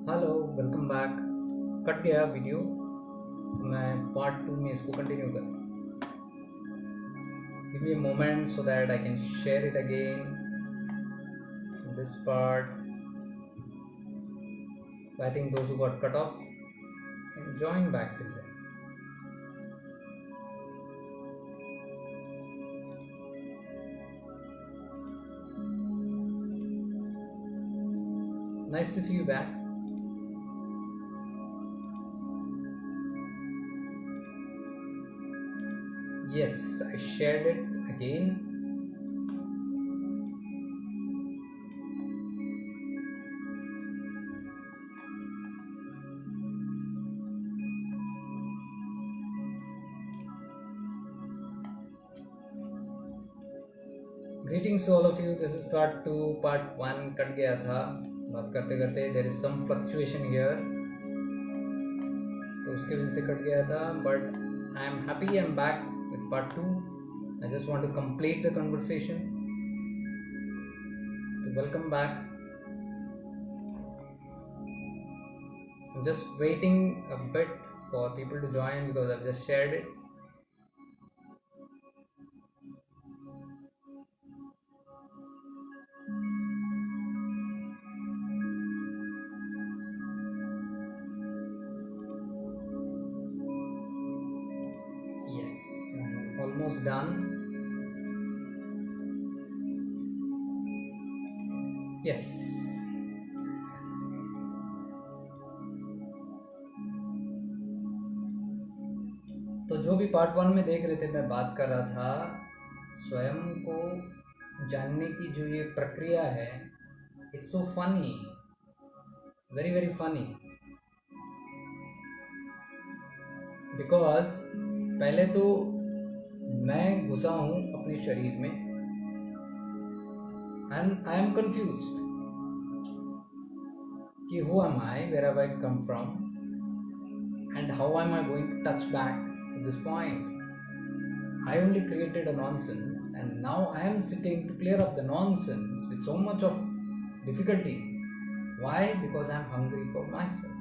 Hello, welcome back. Cut गया video तो मैं पार्ट 2 में इसको कंटिन्यू करूँ। Give me a moment so that I can share it again this part. So I think those who got cut off can join back till then. Nice to see you back. Yes, I shared it again. Greetings to all of you. This is part 2. Part 1 cut गया था बात करते करते. There is some fluctuation here, तो उसकी वजह से cut गया था. But I am happy I am back with part 2. I just want to complete the conversation. So welcome back. I'm just waiting a bit for people to join because I've just shared it. Yes, I'm almost done. Yes. तो जो भी part 1 में देख रहे थे, मैं बात कर रहा था स्वयं को जानने की जो ये प्रक्रिया है. It's so funny, very very funny. Because पहले तो मैं घुसा हूँ अपने शरीर में एंड आई एम कंफ्यूज्ड कि who am I, where have I come from, and how am I going to touch back to this point? I only created a nonsense, and now I am sitting to clear up the nonsense with so much of difficulty. Why? Because I am hungry for myself.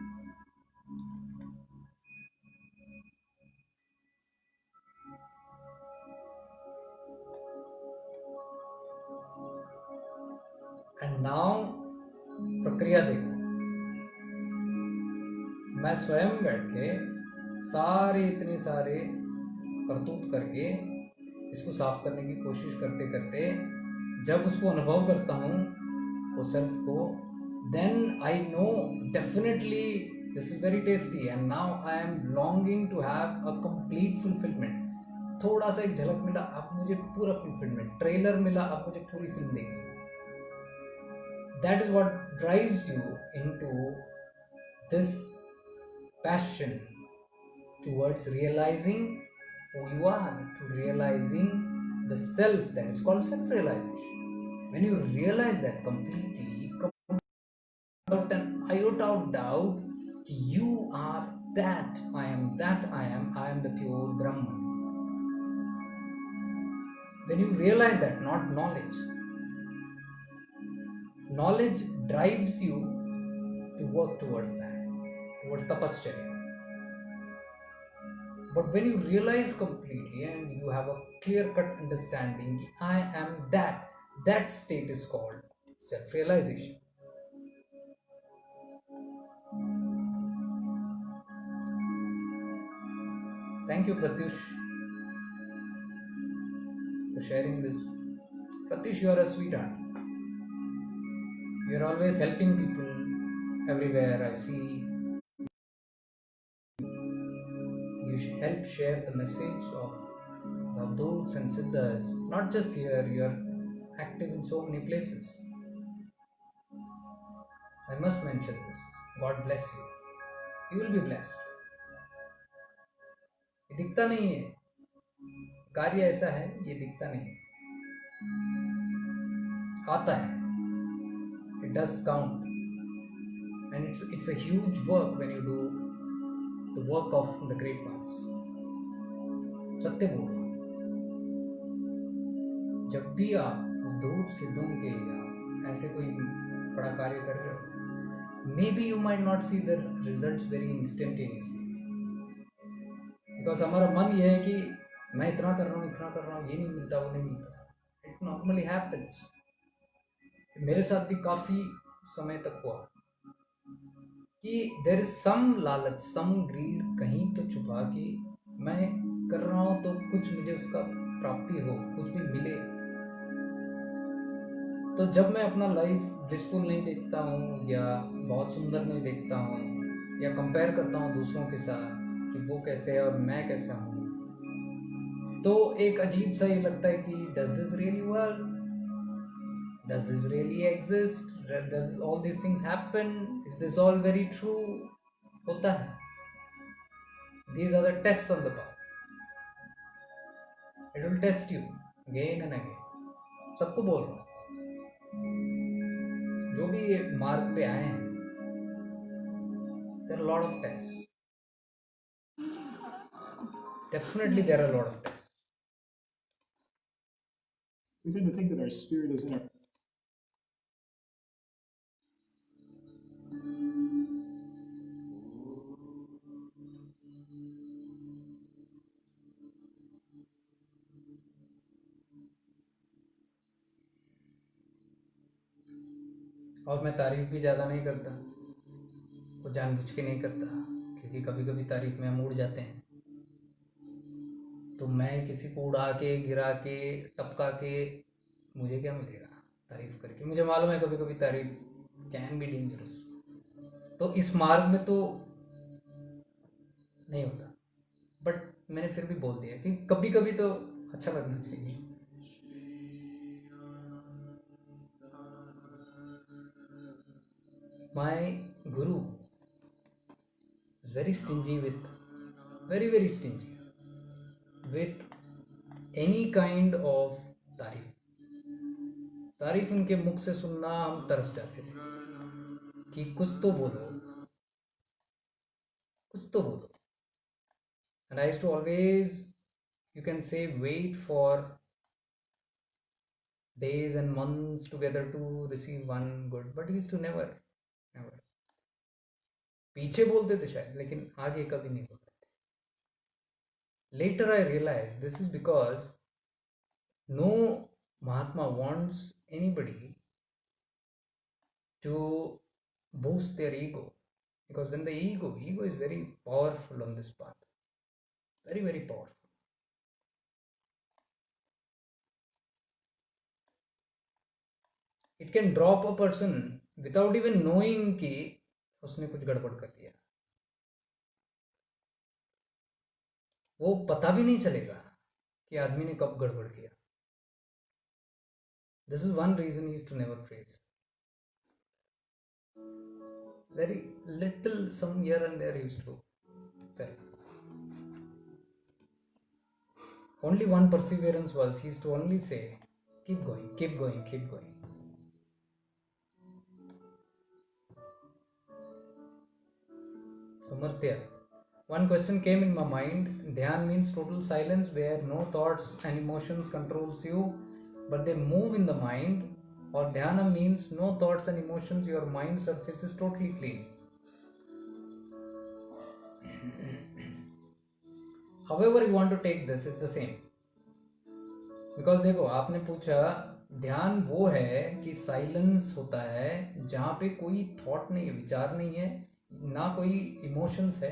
And now प्रक्रिया देखो. मैं स्वयं बैठ के इतने सारे करतूत करके इसको साफ करने की कोशिश करते करते जब उसको अनुभव करता हूँ वो सेल्फ को, then I know definitely this is very tasty and now I am longing to have a complete fulfilment. थोड़ा सा एक झलक मिला, अब मुझे पूरा फुलफिलमेंट. ट्रेलर मिला, अब मुझे पूरी फिल्म देखनी. That is what drives you into this passion towards realizing who you are, to realizing the self. That is called self-realization. When you realize that completely, without an iota of doubt, you are that. I am the pure Brahman. When you realize that, not knowledge. Knowledge drives you to work towards that, towards tapasya. But when you realize completely and you have a clear-cut understanding, I am that state is called self-realization. Thank you, Pratyush, for sharing this. Pratyush, you are a sweetheart. You are always helping people everywhere I see. You help share the message of the Avduts and Siddhas. Not just here, you are active in so many places. I must mention this. God bless you. You will be blessed. ये दिखता नहीं है, कार्य ऐसा है, ये दिखता नहीं, आता है. It does count, and it's a huge work when you do the work of the great ones. सत्य बोल, जब भी आप दूर सिद्धों के लिए ऐसे कोई बड़ा कार्य कर रहे हो, maybe you might not see the results very instantaneously, because हमारा मन ये है कि मैं इतना कर रहा हूँ, इतना कर रहा हूँ, ये नहीं मिलता, वो नहीं मिलता. It normally happens. मेरे साथ भी काफ़ी समय तक हुआ कि देर इज सम लालच, सम ग्रीड कहीं तो छुपा कि मैं कर रहा हूँ तो कुछ मुझे उसका प्राप्ति हो, कुछ भी मिले. तो जब मैं अपना लाइफ ब्लिसफुल नहीं देखता हूँ या बहुत सुंदर नहीं देखता हूँ या कंपेयर करता हूँ दूसरों के साथ कि वो कैसे है और मैं कैसा हूँ, तो एक अजीब सा ये लगता है कि does this really work, does this really exist, does all this things happen, is this all very true. होता है. These are the tests on the path. It will test you again and again. सबको बोल रहा हूँ, जो भी ये मार्ग पे आए हैं, there are a lot of tests. Definitely there are a lot of tests. We tend to think that our spirit is in our और मैं तारीफ भी ज़्यादा नहीं करता, वो जानबूझ के नहीं करता, क्योंकि कभी कभी तारीफ में हम उड़ जाते हैं. तो मैं किसी को उड़ा के, गिरा के, टपका के मुझे क्या मिलेगा तारीफ करके. मुझे मालूम है कभी कभी तारीफ कैन बी डेंजरस. तो इस मार्ग में तो नहीं होता, बट मैंने फिर भी बोल दिया कि कभी कभी तो अच्छा लगना चाहिए. My guru is very stingy with, very stingy with any kind of तारीफ. तारीफ उनके मुख से सुनना हम तरस जाते थे कि कुछ तो बोलो, कुछ तो बोलो. And I used to always, you can say, wait for days and months together to receive one good, but he used to never. पीछे बोलते थे शायद, लेकिन आगे कभी नहीं बोलते थे. Later I realized this is because no Mahatma wants anybody to boost their ego, because when the ego is very powerful on this path, very powerful. It can drop a person without even knowing कि उसने कुछ गड़बड़ कर दिया. वो पता भी नहीं चलेगा कि आदमी ने कब गड़बड़ किया. This is one reason he is to never praise. Very little, some here and there he used to tell. Only one perseverance was, he used to only say, keep going, keep going, keep going. Amartya. One question came in my mind. Dhyan means total silence where no thoughts and emotions controls you, but they move in the mind. Or dhyana means no thoughts and emotions, your mind surface is totally clean. However you want to take this, it's the same. Because देखो, आपने पूछा ध्यान वो है कि silence होता है जहाँ पे कोई थॉट नहीं है, विचार नहीं है, ना कोई इमोशंस है,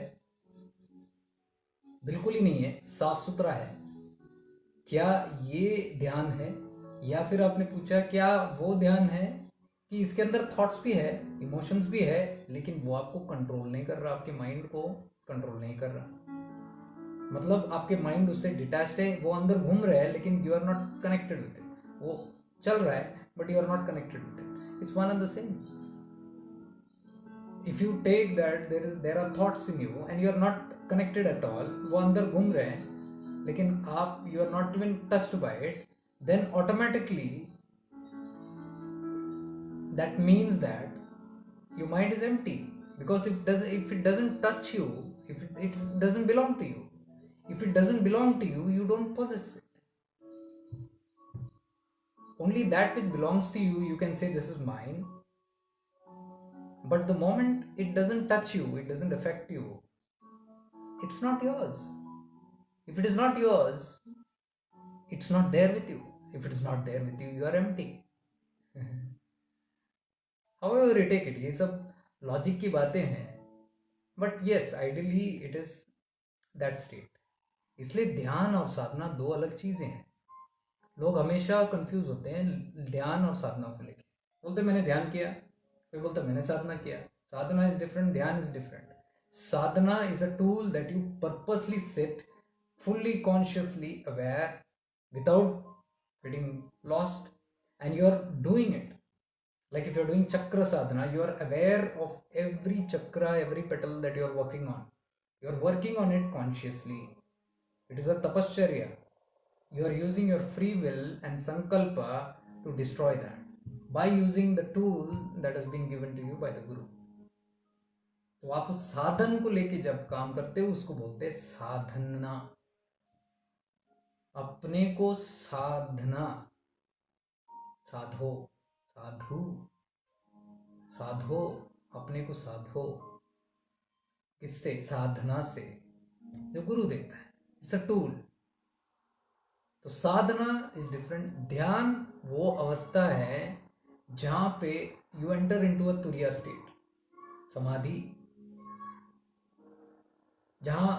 बिल्कुल ही नहीं है, साफ सुथरा है. क्या ये ध्यान है? या फिर आपने पूछा क्या वो ध्यान है कि इसके अंदर थॉट्स भी है, इमोशंस भी है, लेकिन वो आपको कंट्रोल नहीं कर रहा, आपके माइंड को कंट्रोल नहीं कर रहा. मतलब आपके माइंड उससे डिटैच्ड है, वो अंदर घूम रहा है, लेकिन you are not connected with it. वो चल रहा है but you are not connected with it. It's one and the same. If you take that there are thoughts in you and you are not connected at all, वो अंदर घूम रहे हैं लेकिन आप you are not even touched by it, then automatically that means that your mind is empty. Because if it doesn't touch you, if it doesn't belong to you, if it doesn't belong to you, you don't possess it. Only that which belongs to you, you can say this is mine. But the moment it doesn't touch you, it doesn't affect you, it's not yours. If it is not yours, it's not there with you. If it is not there with you, you are empty. However you take it, ये सब logic की बातें हैं, but yes ideally it is that state. इसलिए ध्यान और साधना दो अलग चीजें हैं. लोग हमेशा कंफ्यूज होते हैं ध्यान और साधना को लेके. बोलते मैंने ध्यान किया, कोई बोलता मैंने साधना किया. Sadhana is different, dhyan is different. Sadhana is a tool that you purposely sit fully consciously aware without getting lost, and you are doing it. Like if you are doing chakra sadhana, you are aware of every chakra, every petal that you are working on. You are working on it consciously. It is a tapascharya. You are using your free will and sankalpa to destroy that by using the tool that has been given to you by the guru. तो आप उस साधन को लेके जब काम करते हो उसको बोलते हैं साधना. अपने को साधना, साधो, साधु, साधो, अपने को साधो. किससे? साधना से, जो गुरु देता है. It's a tool. तो साधना इज डिफरेंट. ध्यान वो अवस्था है जहां पे यू एंटर इनटू अ तुरिया स्टेट, समाधि, जहां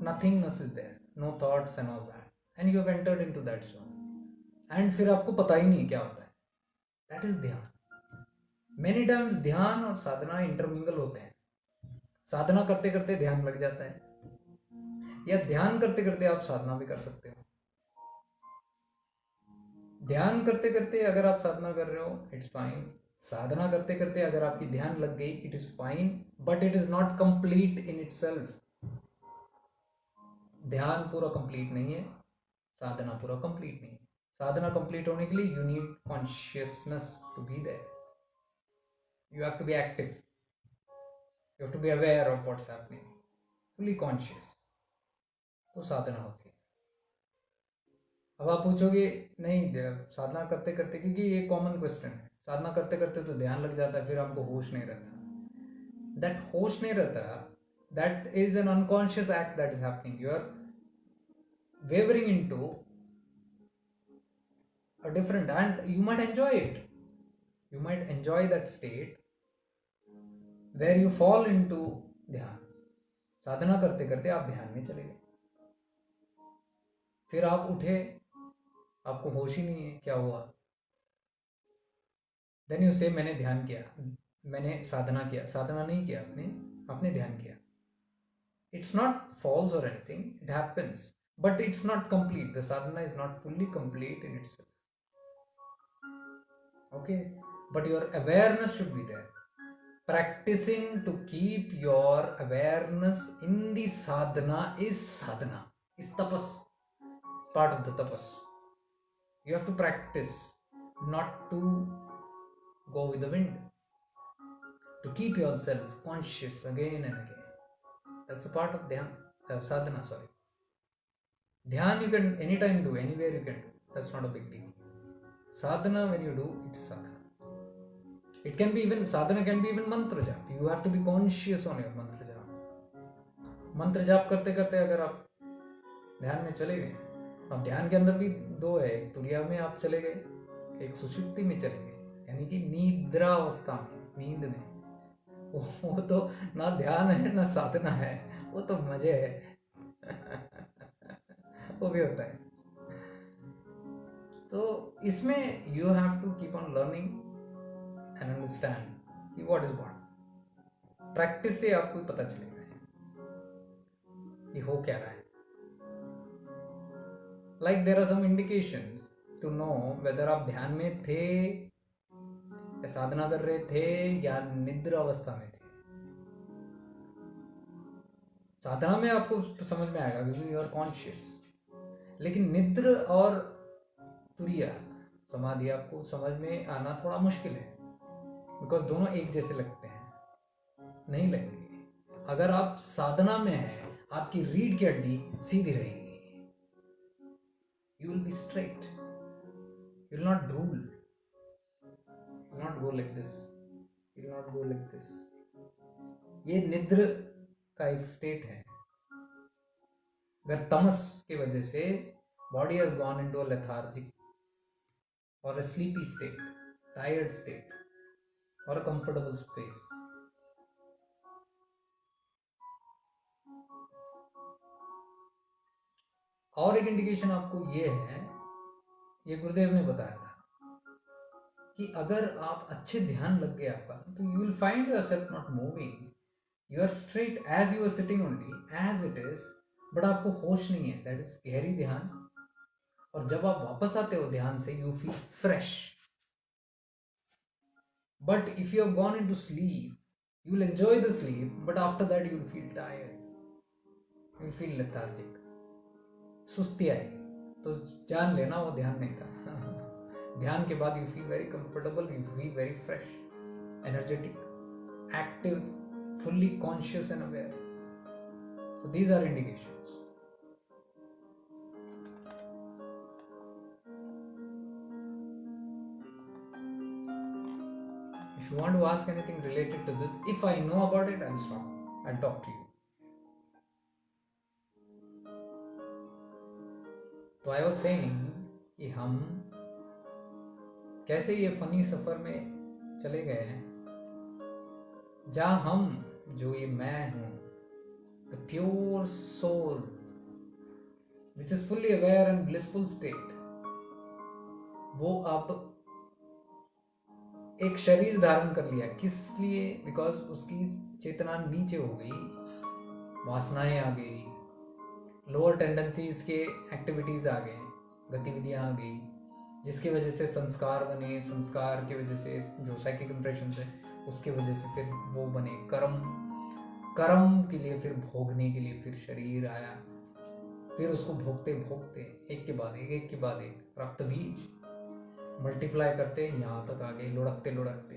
nothingness is there, no thoughts and all that, and you have entered into that zone, and फिर आपको पता ही नहीं क्या होता है. that is ध्यान. many times ध्यान और साधना इंटरमिंगल होते हैं. साधना करते करते ध्यान लग जाता है, या ध्यान करते करते आप साधना भी कर सकते हो. ध्यान करते करते अगर आप साधना कर रहे हो, इट्स फाइन. साधना करते करते अगर आपकी ध्यान लग गई, it is fine, but it is not complete in itself. ध्यान पूरा कंप्लीट नहीं है, साधना पूरा कंप्लीट नहीं. साधना कंप्लीट होने के लिए you need consciousness to be there. You have to be active, you have to be aware of what's happening, fully conscious. तो साधना होती है. अब आप पूछोगे नहीं साधना करते करते, क्योंकि ये कॉमन क्वेश्चन है, साधना करते करते तो ध्यान लग जाता है, फिर हमको होश नहीं रहता. दैट होश नहीं रहता, that is an unconscious act that is happening. You are wavering into a different, and you might enjoy it. You might enjoy that state where you fall into ध्यान. साधना करते करते आप ध्यान में चले गए, फिर आप उठे, आपको होश ही नहीं है क्या हुआ. देन यू से मैंने ध्यान किया, मैंने साधना किया. साधना नहीं किया आपने, आपने ध्यान किया. इट्स नॉट फॉल्स और anything, it happens, but it's not complete. The sadhana is not fully complete in itself. Okay, but your awareness should be there. Practicing to keep your awareness in the sadhana, is tapas. It's part of the tapas. You have to practice not to go with the wind, to keep yourself conscious again and again. That's a part of sadhana, sorry. Dhyan you can anytime do, anywhere you can do. That's not a big deal. Sadhana, when you do, it's sadhana. It can be even, sadhana can be even mantra jap. You have to be conscious on your mantra jap. मंत्र जाप करते करते अगर आप ध्यान में चले गए, अब ध्यान के अंदर भी दो है, एक तुरिया में आप चले गए, एक सुषुप्ति में चले गए, यानी कि निद्रा अवस्था में, नींद में. वो तो ना ध्यान है ना साधना है, वो तो मजे है. वो भी होता है. तो इसमें you have to keep on learning and understand what is what. Practice से आपको पता चलेगा ये हो क्या रहा है. Like there are some indications to know whether आप ध्यान में थे या साधना कर रहे थे या निद्रा अवस्था में थे. साधना में आपको समझ में आएगा क्योंकि यू आर कॉन्शियस, लेकिन निद्र और तुरिया समाधि आपको समझ में आना थोड़ा मुश्किल है, बिकॉज दोनों एक जैसे लगते हैं. नहीं लगेंगे. अगर आप साधना में हैं, आपकी रीढ़ की हड्डी सीधी रहेगी. You will be straight, you will not drool, you will not go like this. He will not go like this. ये निद्र का एक स्टेट है. अगर तमस की वजह से body has gone into a lethargic और अ स्लीपी स्टेट, टायर्ड स्टेट और अ कंफर्टेबल स्पेस. और एक इंडिकेशन आपको ये है, ये गुरुदेव ने बताया था कि अगर आप अच्छे ध्यान लग गए आपका, तो you will find yourself not moving, you are straight as you are sitting only as it is, but आपको होश नहीं है. दैट इज गहरी ध्यान. और जब आप वापस आते हो ध्यान से, you feel fresh. But if you have gone into sleep, you will enjoy the sleep, but after that you will feel tired, you will feel lethargic, सुस्ती आएगी. तो जान लेना वो ध्यान नहीं था. ध्यान के बाद you feel very comfortable, you feel very fresh, energetic, active, fully conscious and aware. So these are indications. If you want to ask anything related to this, if I know about it, I'll stop. I'll talk to you. तो I was saying कि हम कैसे ये funny सफर में चले गए हैं, जहां हम, जो ये मैं हूं, the pure soul which is fully aware and blissful state, वो अब एक शरीर धारण कर लिया. किस लिए? बिकॉज उसकी चेतना नीचे हो गई, वासनाएं आ गई, लोअर टेंडेंसीज के एक्टिविटीज आ गए, गतिविधियां आ गई, जिसकी वजह से संस्कार बने. संस्कार की वजह से जो साइकिक इंप्रेशन है, उसकी वजह से फिर वो बने कर्म. कर्म के लिए फिर भोगने के लिए फिर शरीर आया. फिर उसको भोगते भोगते एक के बाद एक के बाद एक रक्त बीज मल्टीप्लाई करते यहाँ तक आ गए, लुढ़कते लुढ़कते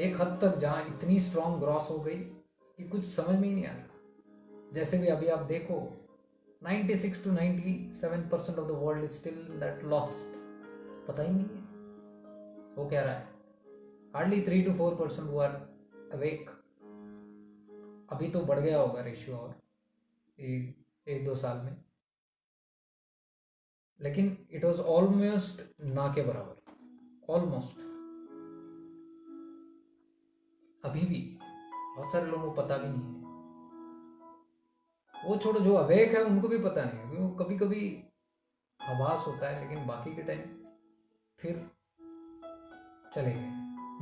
एक हद तक जहाँ इतनी स्ट्रॉन्ग ग्रॉस हो गई कि कुछ समझ में ही नहीं आ रहा. जैसे भी अभी आप देखो, 96 to 97% of the world is still that lost. पता ही नहीं है वो क्या रहा है. हार्डली 3 to 4% वो आर अवेक. अभी तो बढ़ गया होगा रेशियो और एक दो साल में, लेकिन इट वॉज ऑलमोस्ट ना के बराबर. ऑलमोस्ट. अभी भी बहुत सारे लोगों को पता भी नहीं है. वो छोड़ो, जो अवेक है उनको भी पता नहीं है, क्योंकि कभी कभी आभास होता है, लेकिन बाकी के टाइम फिर चले गए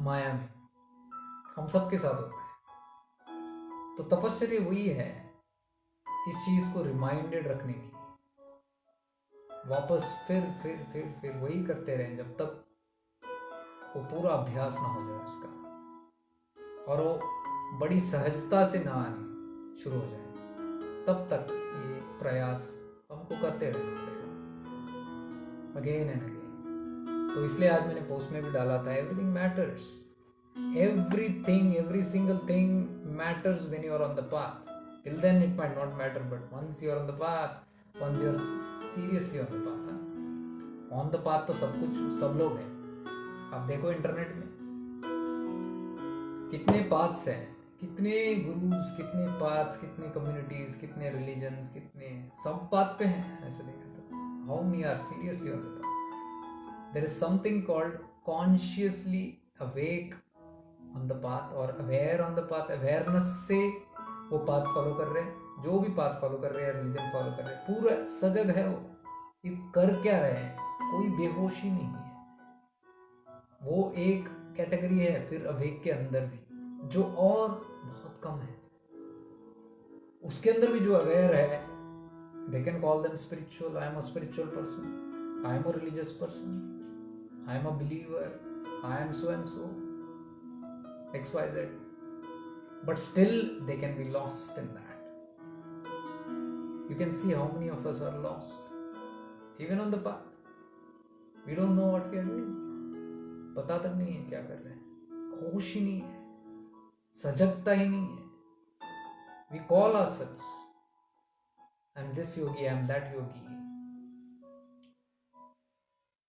माया में. हम सबके साथ होता है. तो तपस्या वही है, इस चीज को रिमाइंडेड रखने की. वापस फिर वही करते रहें जब तक वो पूरा अभ्यास ना हो जाए उसका, और वो बड़ी सहजता से ना आने शुरू हो जाए. तब तक ये प्रयास हमको करते रहना पड़ेगा, अगेन एंड अगेन. तो इसलिए आज मैंने पोस्ट में भी डाला था, everything matters. Everything, every single thing matters when you are on the path. Till then it might not matter, but once you are on the path, once you are seriously on the path. On the path तो सब कुछ, सब लोग हैं. आप देखो internet में कितने पाथ्स हैं, कितने गुरुज, कितने पाथ्स, कितने कम्युनिटीज, कितने रिलीजन्स, कितने, सब पाथ पे हैं. ऐसे देखा तो how many are seriously on the path. There is something called consciously awake on the path और aware on the path. Awareness से वो पाथ फॉलो कर रहे हैं, जो भी पाथ फॉलो कर रहे हैं, रिलीजन फॉलो कर रहे हैं, पूरा सजग है वो. ये कर क्या रहे हैं, कोई बेहोशी नहीं है. वो एक कैटेगरी है फिर अवेक के अंदर भी, जो और बहुत कम है. उसके अंदर भी जो अवेयर है, they can call them spiritual. I am a spiritual person, I am a religious person, I am a believer, I am so and so, XYZ. But still they can be lost in that. You can see how many of us are lost, even on the path. We don't know what we are doing. पता तक नहीं है क्या कर रहे हैं, होश ही नहीं है, सजगता ही नहीं है. We call ourselves, I am this yogi, I am that yogi.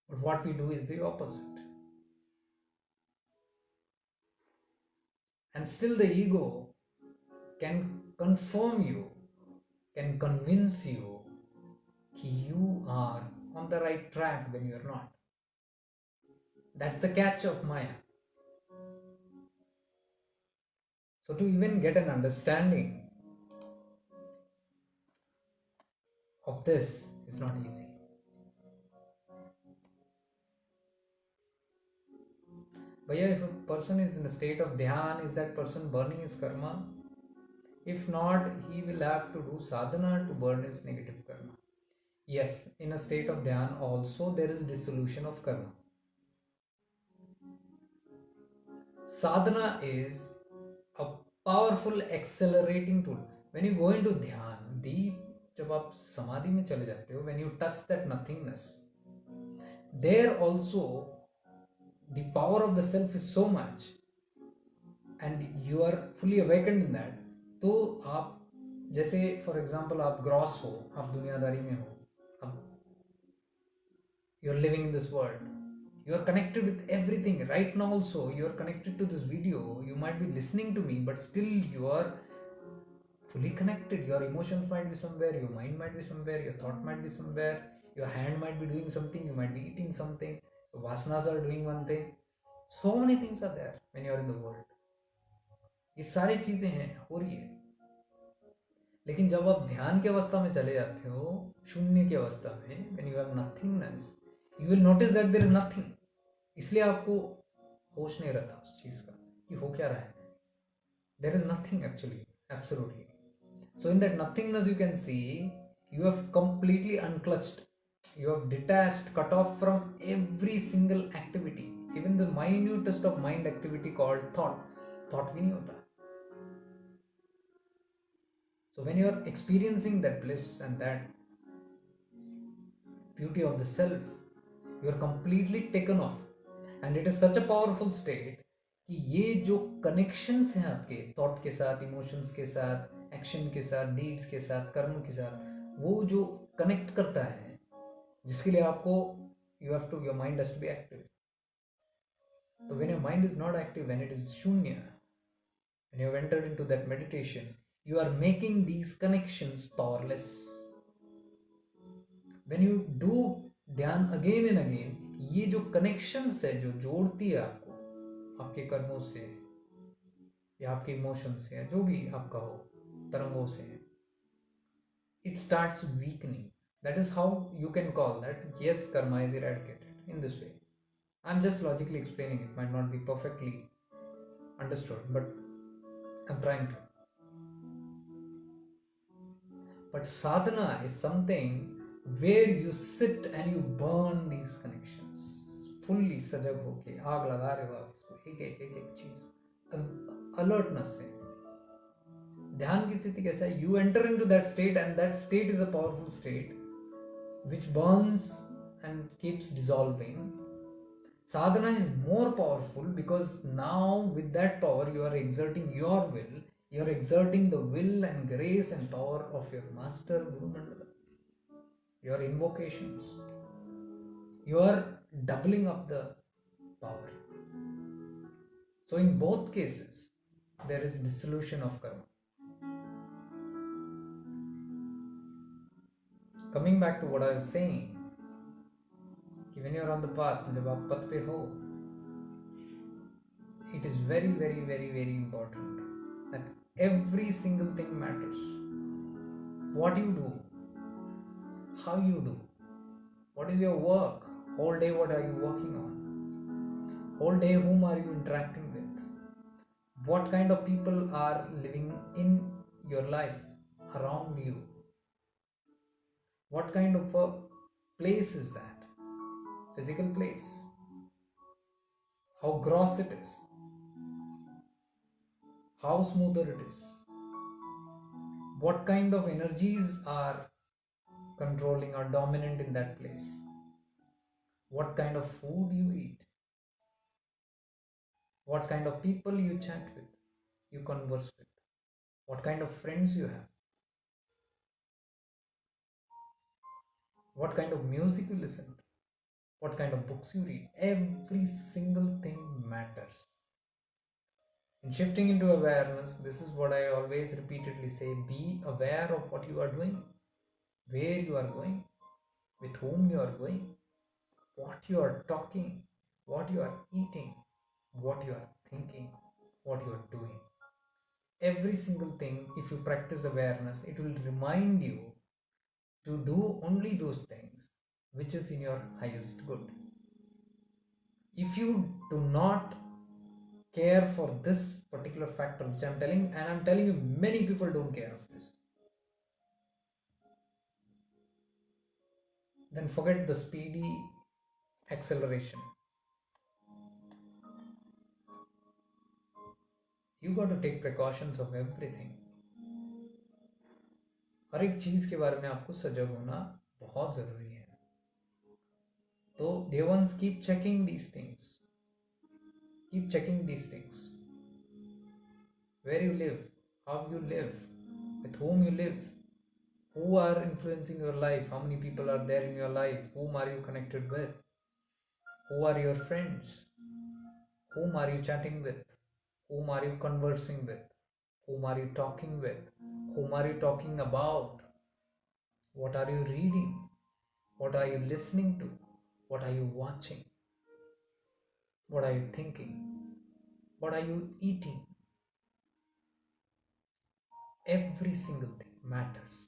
But what we do is the opposite. And still the ego can confirm you, can convince you that you are on the right track when you're not. That's the catch of Maya. So to even get an understanding of this is not easy. But yeah, if a person is in a state of dhyan, is that person burning his karma? If not, he will have to do sadhana to burn his negative karma. Yes, in a state of dhyan also there is dissolution of karma. Sadhana is a powerful accelerating tool. When you go into dhyan, deep, जब आप समाधि में चले जाते हो, when you touch that nothingness, there also the power of the self is so much and you are fully awakened in that. तो आप जैसे फॉर एग्जाम्पल आप ग्रॉस हो, आप दुनियादारी में हो, आप you are living in this world, you are connected with everything right now. Also you are connected to this video, you might be listening to me, but still you are fully connected. Your emotions might be somewhere, your mind might be somewhere, your thought might be somewhere, your hand might be doing something, you might be eating something, your vasanas are doing one thing. So many things are there when you are in the world. ये सारी चीजें हैं, हो रही है. लेकिन जब आप ध्यान की अवस्था में चले जाते हो, शून्य की अवस्था में, when you have nothingness, you will notice that there is nothing. इसलिए आपको होश नहीं रहता उस चीज का कि हो क्या रहा है. There is nothing actually, absolutely. So in that nothingness you can see you have completely unclutched, you have detached, cut off from every single activity, even the minutest of mind activity called thought भी नहीं होता. So when you are experiencing that bliss and that beauty of the self, you are completely taken off, and it is such a powerful state कि ये जो connections हैं आपके thought के साथ, emotions के साथ, action के साथ, deeds के साथ, कर्म के साथ, वो जो connect करता है, जिसके लिए आपको your mind has to be active. So when your mind is not active, when it is shunya, when you have entered into that meditation, you are making these connections powerless. When you do ध्यान again and again, ये जो connections है, जो जोड़ती है आपको आपके कर्मों से या आपके इमोशंस से या जो भी आपका हो तरंगों से, it starts weakening. That is how you can call that yes, karma is eradicated in this way. I'm just logically explaining, it might not be perfectly understood, but I'm trying to. But sadhana is something where you sit and you burn these connections fully, सजग होके आग लगा रहे हो आप इसको, एक चीज alertness से. ध्यान की स्थिति कैसा है? You enter into that state and that state is a powerful state which burns and keeps dissolving. Sadhana is more powerful because now with that power you are exerting your will, you are exerting the will and grace and power of your master Guru Mandala, your invocations. You are doubling up the power. So in both cases there is dissolution of karma. Coming back to what I was saying, कि when you are on the path, जब आप पथ पे हो, it is very very very very important that every single thing matters. What you do, how you do, what is your work, whole day what are you working on, whole day whom are you interacting with, what kind of people are living in your life around you, what kind of a place is that, physical place, how gross it is, how smoother it is, what kind of energies are controlling or dominant in that place, what kind of food you eat, what kind of people you chat with, you converse with, what kind of friends you have, what kind of music you listen to, what kind of books you read. Every single thing matters. In shifting into awareness, this is what I always repeatedly say: be aware of what you are doing, where you are going, with whom you are going, what you are talking, what you are eating, what you are thinking, what you are doing. Every single thing, if you practice awareness, it will remind you to do only those things which is in your highest good. If you do not care for this particular factor which I'm telling, and I'm telling you, many people don't care of this, then forget the speedy acceleration. You got to take precautions of everything. हर एक चीज के बारे में आपको सजग होना बहुत जरूरी है. तो dear ones, keep checking these things. Keep checking these things. Where you live, how you live, with whom you live, who are influencing your life, how many people are there in your life, whom are you connected with, who are your friends, whom are you chatting with, whom are you conversing with, whom are you talking with, whom are you talking about, what are you reading, what are you listening to, what are you watching, what are you thinking, what are you eating. Every single thing matters.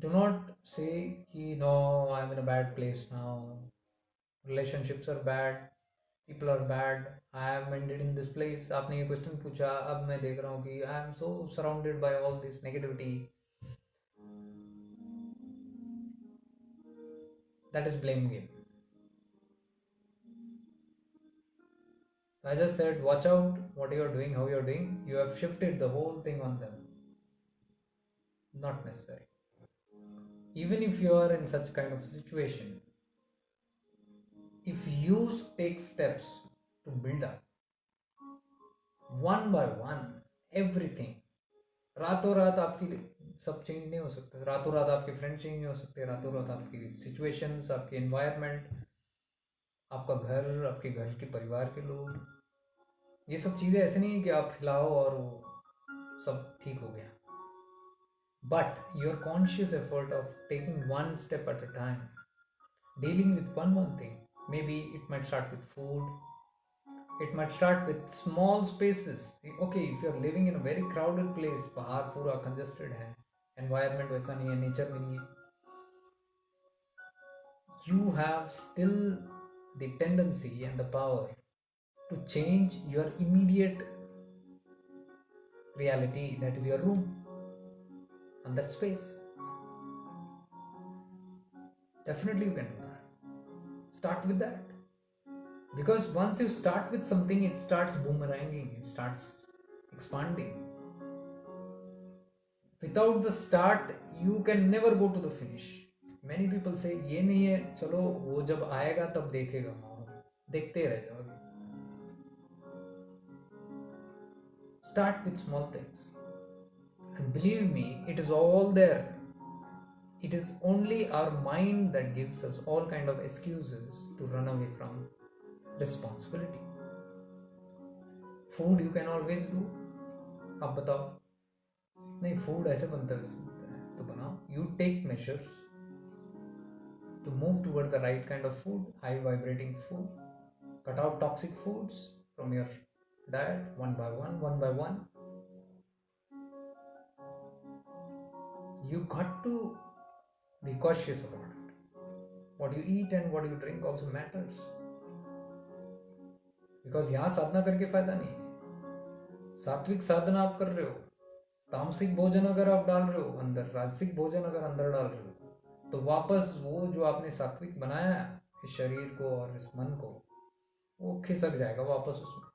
Do not say कि no, I'm in a bad place now, relationships are bad, people are bad, I am ended in this place. आपने ये question पूछा, अब मैं देख रहा हूँ कि I am so surrounded by all this negativity. That is blame game. I just said, watch out what you are doing, how you are doing. You have shifted the whole thing on them. Not necessary. Even if you are in such kind of situation, if you take steps to build up one by one everything, रातों रात आपकी सब change नहीं हो सकता. रातों रात आपके फ्रेंड चेंज नहीं हो सकते. रातों रात आपकी सिचुएशंस, आपके एनवायरनमेंट, आपका घर, आपके घर के परिवार के लोग, ये सब चीज़ें ऐसे नहीं है कि आप हिलाओ और वो सब ठीक हो गया. But your conscious effort of taking one step at a time, dealing with one thing, maybe it might start with food, it might start with small spaces. Okay, if you're living in a very crowded place, बाहर पूरा congested है, environment वैसा नहीं है, nature में नहीं है, you have still the tendency and the power to change your immediate reality, that is your room and that space. Definitely you can do that. Start with that. Because once you start with something, it starts boomeranging, it starts expanding. Without the start, you can never go to the finish. Many people say, ये नहीं है, चलो वो जब आएगा तब देखेगा, देखते रह जाओगे. Start with small things. And believe me, it is all there. It is only our mind that gives us all kind of excuses to run away from responsibility. Food you can always do. अब बताओ, नहीं food ऐसे बनता है, वैसे बनता है, तो बनाओ. You take measures to move toward the right kind of food, high vibrating food. Cut out toxic foods from your diet one by one, one by one. You got to be cautious about it. What you eat and what you drink also matters. Because यहाँ साधना करके फायदा नहीं है. सात्विक साधना आप कर रहे हो, तामसिक भोजन अगर आप डाल रहे हो अंदर, राजसिक भोजन अगर अंदर डाल रहे हो, तो वापस वो जो आपने सात्विक बनाया है इस शरीर को और इस मन को, वो खिसक जाएगा वापस उसमें.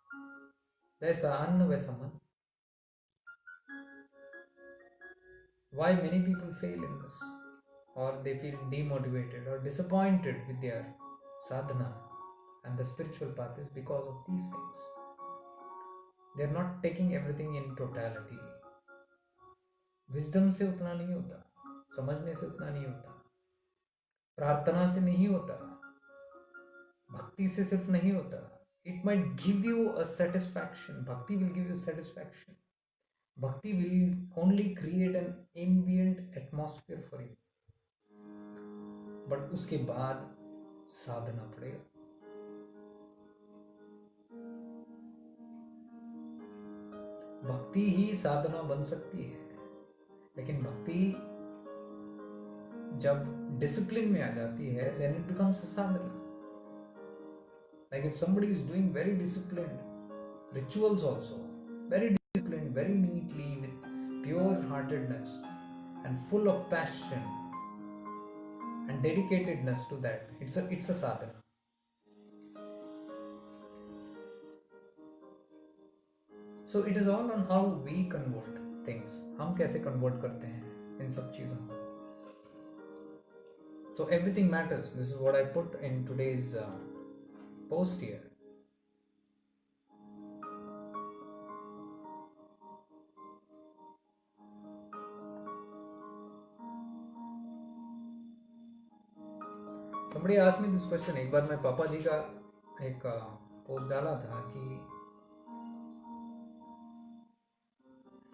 जैसा अन्न वैसा मन. Why many people fail in this, or they feel demotivated or disappointed with their sadhana and the spiritual path, is because of these things. They are not taking everything in totality. Wisdom से उतना नहीं होता, समझने से उतना नहीं होता. प्रार्थना से नहीं होता, भक्ति से सिर्फ नहीं होता. It might give you a satisfaction. Bhakti will give you satisfaction. Bhakti will only create an ambient atmosphere for you. But उसके बाद साधना पड़ेगा. भक्ति ही साधना बन सकती है, लेकिन भक्ति जब डिसिप्लिन में आ जाती है, then it becomes a sadhana. Like if somebody is doing very disciplined rituals also, very disciplined, very neatly, with pure heartedness and full of passion and dedicatedness to that, it's a sadhana. So it is all on how we convert things. हम कैसे convert करते हैं इन सब चीजों को. So everything matters. This is what I put in today's post here. Somebody asked me this question. एक बार मैं पापा जी का एक पोस्ट डाला था कि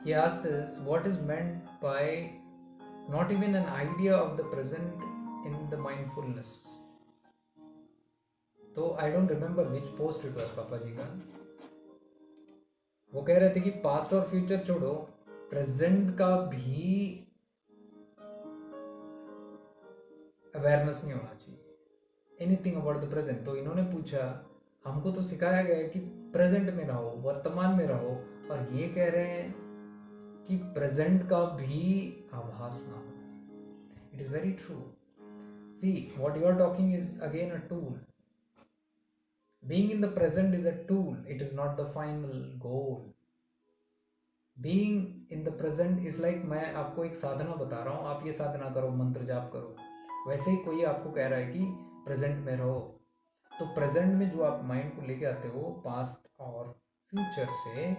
he asked this, what is meant by not even an idea of the present in the mindfulness. तो I don't remember which post it was पापा जी का. वो कह रहे थे कि पास्ट और फ्यूचर छोड़ो, प्रेजेंट का भी अवेयरनेस नहीं होना चाहिए. Anything about the present. तो इन्होंने पूछा, हमको तो सिखाया गया है कि प्रेजेंट में रहो, वर्तमान में रहो, और ये कह रहे हैं कि प्रेजेंट का भी आभास ना हो. It is very true. See what you are talking is again a tool. Being in the present is a tool. It is not the final goal. Being in the present is like, मैं आपको एक साधना बता रहा हूँ, आप ये साधना करो, मंत्र जाप करो. वैसे ही कोई आपको कह रहा है कि प्रेजेंट में रहो. तो प्रेजेंट में जो आप माइंड को लेके आते हो पास्ट और फ्यूचर से,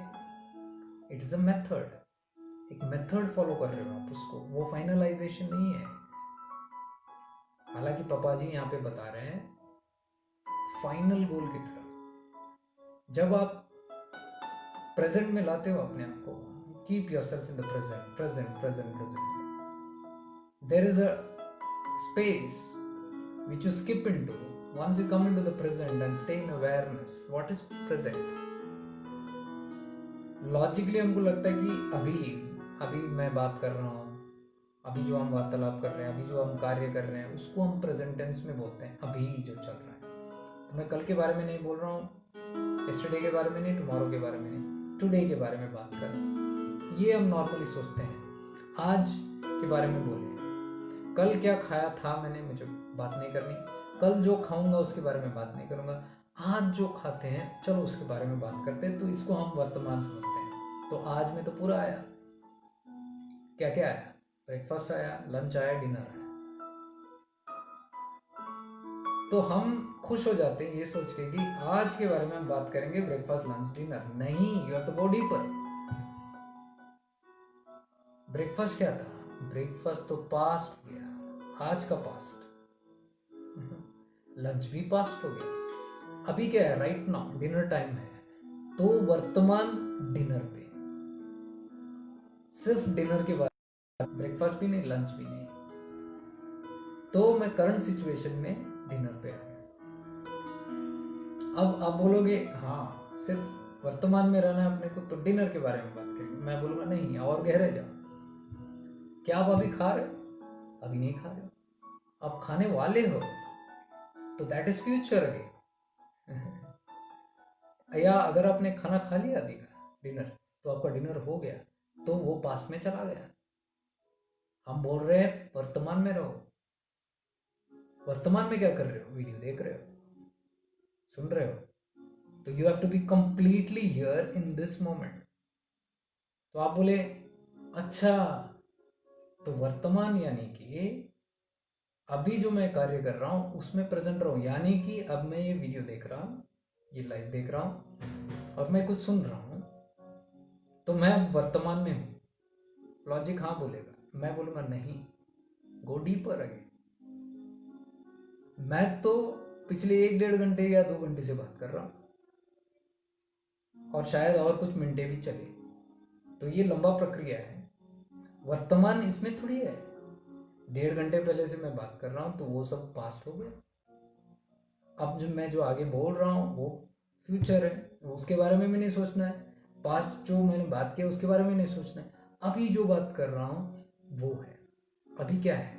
इट इज अ मेथड. एक मेथड फॉलो कर रहे हो आप उसको. वो फाइनलाइजेशन नहीं है. हालांकि पापा जी यहाँ पे बता रहे हैं फाइनल गोल की तरफ. जब आप प्रेजेंट में लाते हो अपने आप को, keep yourself in the present, present present present. There is a space which you skip into once you come into the present and stay in awareness. What is present? Logically हमको लगता है कि अभी मैं बात कर रहा हूँ, अभी जो हम वार्तालाप कर रहे हैं, अभी जो हम कार्य कर रहे हैं, उसको हम प्रेजेंट टेंस में बोलते हैं, अभी जो चल रहा है. तो मैं कल के बारे में नहीं बोल रहा हूँ, यस्टरडे के बारे में नहीं, टुमारो के बारे में नहीं, टुडे के बारे में बात कर रहा हूँ. ये हम नॉर्मली सोचते हैं. आज के बारे में बोले, कल क्या खाया था मैंने, मुझे बात नहीं करनी. कल जो खाऊंगा उसके बारे में बात नहीं करूंगा. आज जो खाते हैं, चलो उसके बारे में बात करते हैं. तो इसको हम वर्तमान समझते हैं. तो आज में तो पूरा आया. क्या क्या आया? ब्रेकफास्ट आया, लंच आया, डिनर आया. तो हम खुश हो जाते हैं ये सोच के कि आज के बारे में हम बात करेंगे, ब्रेकफास्ट लंच डिनर. नहीं, you have to go deeper. Breakfast क्या था? ब्रेकफास्ट तो पास्ट हो गया, आज का पास्ट. लंच भी पास्ट हो गया. अभी क्या है? राइट नाउ डिनर टाइम है. तो वर्तमान डिनर पे, सिर्फ डिनर के बाद, ब्रेकफास्ट भी नहीं, लंच भी नहीं. तो मैं करंट सिचुएशन में डिनर पे आ गया. अब आप बोलोगे हाँ सिर्फ वर्तमान में रहना है अपने को, तो डिनर के बारे में बात करेंगे. मैं बोलूंगा नहीं, और गहरे जाओ. क्या आप अभी खा रहे हो? अभी नहीं खा रहे हो. आप खाने वाले हो, तो दैट इज फ्यूचर अगेन. या अगर आपने खाना खा लिया अभी का डिनर, तो आपका डिनर हो गया, तो वो पास्ट में चला गया. हम बोल रहे हैं वर्तमान में रहो. वर्तमान में क्या कर रहे हो? वीडियो देख रहे हो, सुन रहे हो. तो you have to be completely here in this moment. तो आप बोले अच्छा, तो वर्तमान यानी कि अभी जो मैं कार्य कर रहा हूं उसमें प्रेजेंट रहूं. यानी कि अब मैं ये वीडियो देख रहा हूं, ये लाइव देख रहा हूं, और मैं कुछ सुन रहा हूं, तो मैं अब वर्तमान में हूं. लॉजिक हाँ बोलेगा. मैं बोलूंगा नहीं, गो डीपर अगेन. मैं तो पिछले 1-1.5 घंटे या 2 घंटे से बात कर रहा हूँ, और शायद और कुछ मिनटें भी चले। तो ये लंबा प्रक्रिया है। वर्तमान इसमें थोड़ी है। 1.5 घंटे पहले से मैं बात कर रहा हूँ तो वो सब पास्ट हो गया। अब जो आगे बोल रहा हूँ वो फ्यूचर है, उसके बारे में भी नहीं सोचना है। पास्ट जो मैंने बात किया उसके बारे में नहीं सोचना है। अभी जो बात कर रहा हूँ वो है। अभी क्या है?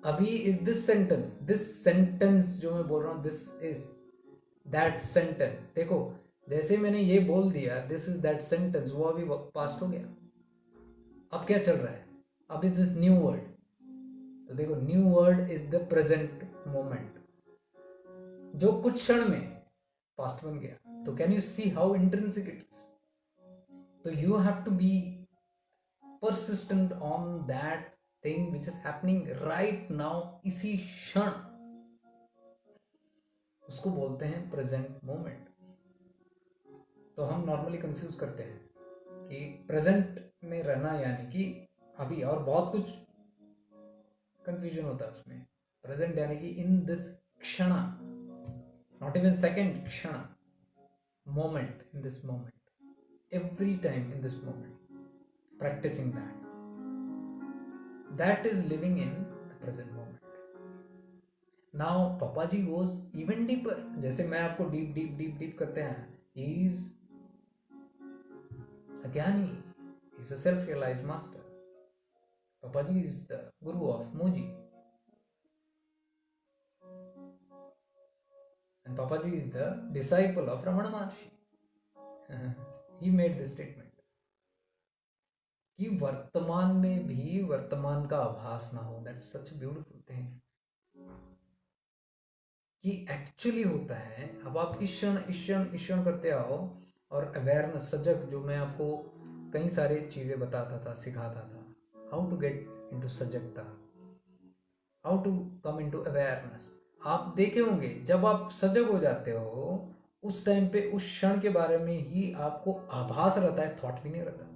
अभी इज दिस सेंटेंस जो मैं बोल रहा हूँ, दिस इज दैट सेंटेंस। देखो, जैसे मैंने ये बोल दिया दिस इज दैट सेंटेंस, वो अभी पास्ट हो गया। अब क्या चल रहा है? अब इज दिस न्यू वर्ड। तो देखो, new word is the present moment, जो कुछ क्षण में पास्ट बन गया। तो can you see how intrinsic it is? तो you have to be persistent on that thing which is happening right now, इसी क्षण। उसको बोलते हैं प्रेजेंट मोमेंट। तो हम नॉर्मली कंफ्यूज करते हैं कि प्रेजेंट में रहना यानी कि अभी, और बहुत कुछ कंफ्यूजन होता है उसमें। प्रेजेंट यानी कि इन दिस क्षण, नॉट इवन सेकेंड, क्षण, moment, in this moment, every time in this moment, practicing that is living in the present moment. Now Papaji goes even deeper. जैसे मैं आपको डीप करते हैं, he is a ज्ञानी, he is a self-realized master. Papaji is the guru of Moji, and Papaji is the disciple of Ramana Maharshi. He made this statement कि वर्तमान में भी वर्तमान का आभास ना हो। That's such a beautiful thing कि एक्चुअली होता है। अब आप इस क्षण करते आओ, और अवेयरनेस, सजग, जो मैं आपको कई सारी चीज़ें बताता था, सिखाता था, how to get into sajagta, how to come into awareness. आप देखे होंगे जब आप सजग हो जाते हो उस टाइम पे उस क्षण के बारे में ही आपको आभास रहता है, थॉट भी नहीं रहता।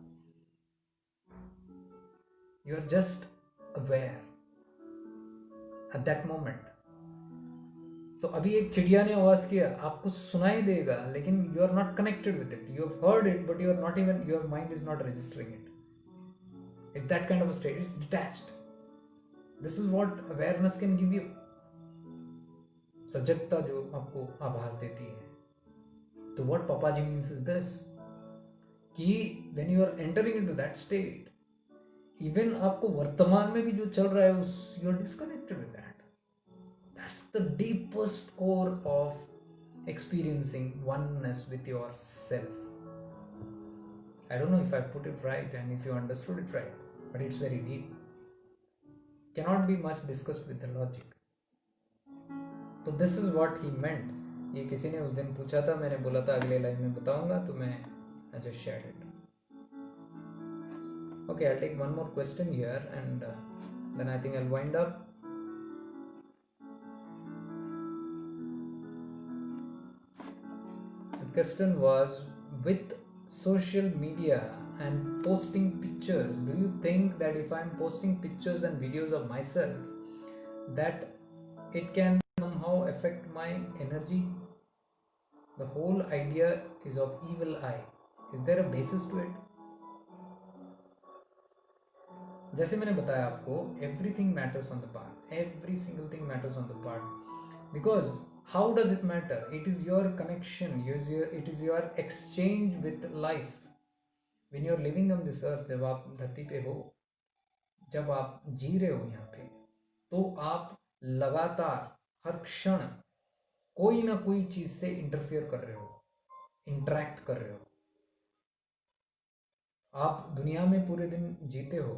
You are just aware at that moment. तो अभी एक चिड़िया ने आवाज किया, आपको सुनाई देगा, लेकिन you are not connected with it. You have heard it but you are not even, your mind is not registering it. It's that kind of state, it's detached. This is what awareness can give you. सजगता जो आपको आभास देती है। तो what Papaji means is this कि when you are entering into that state, even आपको वर्तमान में भी जो चल रहा है उस, you are disconnected with that. That's the deepest core of experiencing oneness with yourself. I don't know if I put it right and if you understood it right, but it's very deep. Cannot be much discussed with the logic. So this is what he meant. ये किसी ने उस दिन पूछा था, मैंने बोला था अगले लाइन में बताऊंगा, तो मैं I just shared it. Okay, I'll take one more question here and then I think I'll wind up. Question was, with social media and posting pictures, do you think that if I'm posting pictures and videos of myself, that it can somehow affect my energy? The whole idea is of evil eye. Is there a basis to it? जैसे मैंने बताया आपको, everything matters on the part. Every single thing matters on the part. Because how does it matter? It is your connection, it is your exchange with life. When you are living on this earth, जब आप धरती पे हो, जब आप जी रहे हो यहाँ पे, तो आप लगातार हर क्षण कोई ना कोई चीज से इंटरफेयर कर रहे हो, इंटरेक्ट कर रहे हो। आप दुनिया में पूरे दिन जीते हो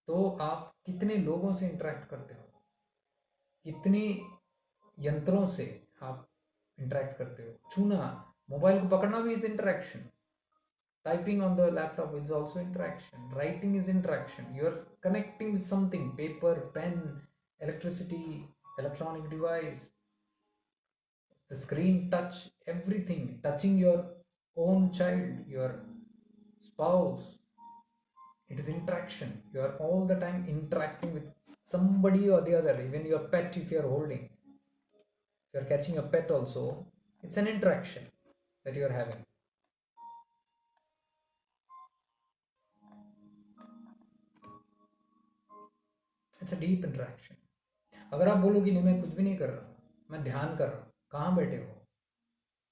तो आप कितने लोगों से इंटरेक्ट करते हो, कितने यंत्रों से आप इंटरेक्ट करते हो। छूना, मोबाइल को पकड़ना भी is interaction. Typing on the laptop is also interaction. Writing is interaction. You are connecting with something, paper, pen, electricity, electronic device, the screen touch, everything, touching your own child, your spouse, it is interaction. You are all the time interacting with somebody or the other, even your pet, if you are holding, if you are catching a pet also, it's an interaction that you are having. It's a deep interaction. अगर आप बोलोगे नहीं मैं कुछ भी नहीं कर रहा, मैं ध्यान कर रहा हूँ, कहाँ बैठे हो?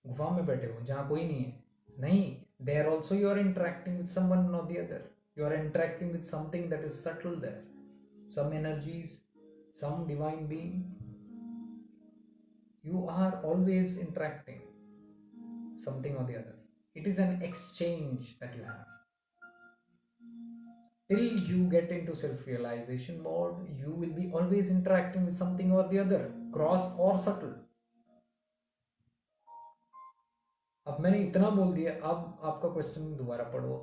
गुफा में बैठे हो जहाँ कोई नहीं है? नहीं, there also you are interacting with someone or the other. You are interacting with something that is subtle there, some energies, some divine being. You are always interacting something or the other. It is an exchange that you have. Till you get into self-realization mode, you will be always interacting with something or the other, gross or subtle. अब मैंने इतना बोल दिया, अब आपका question दोबारा पढ़ो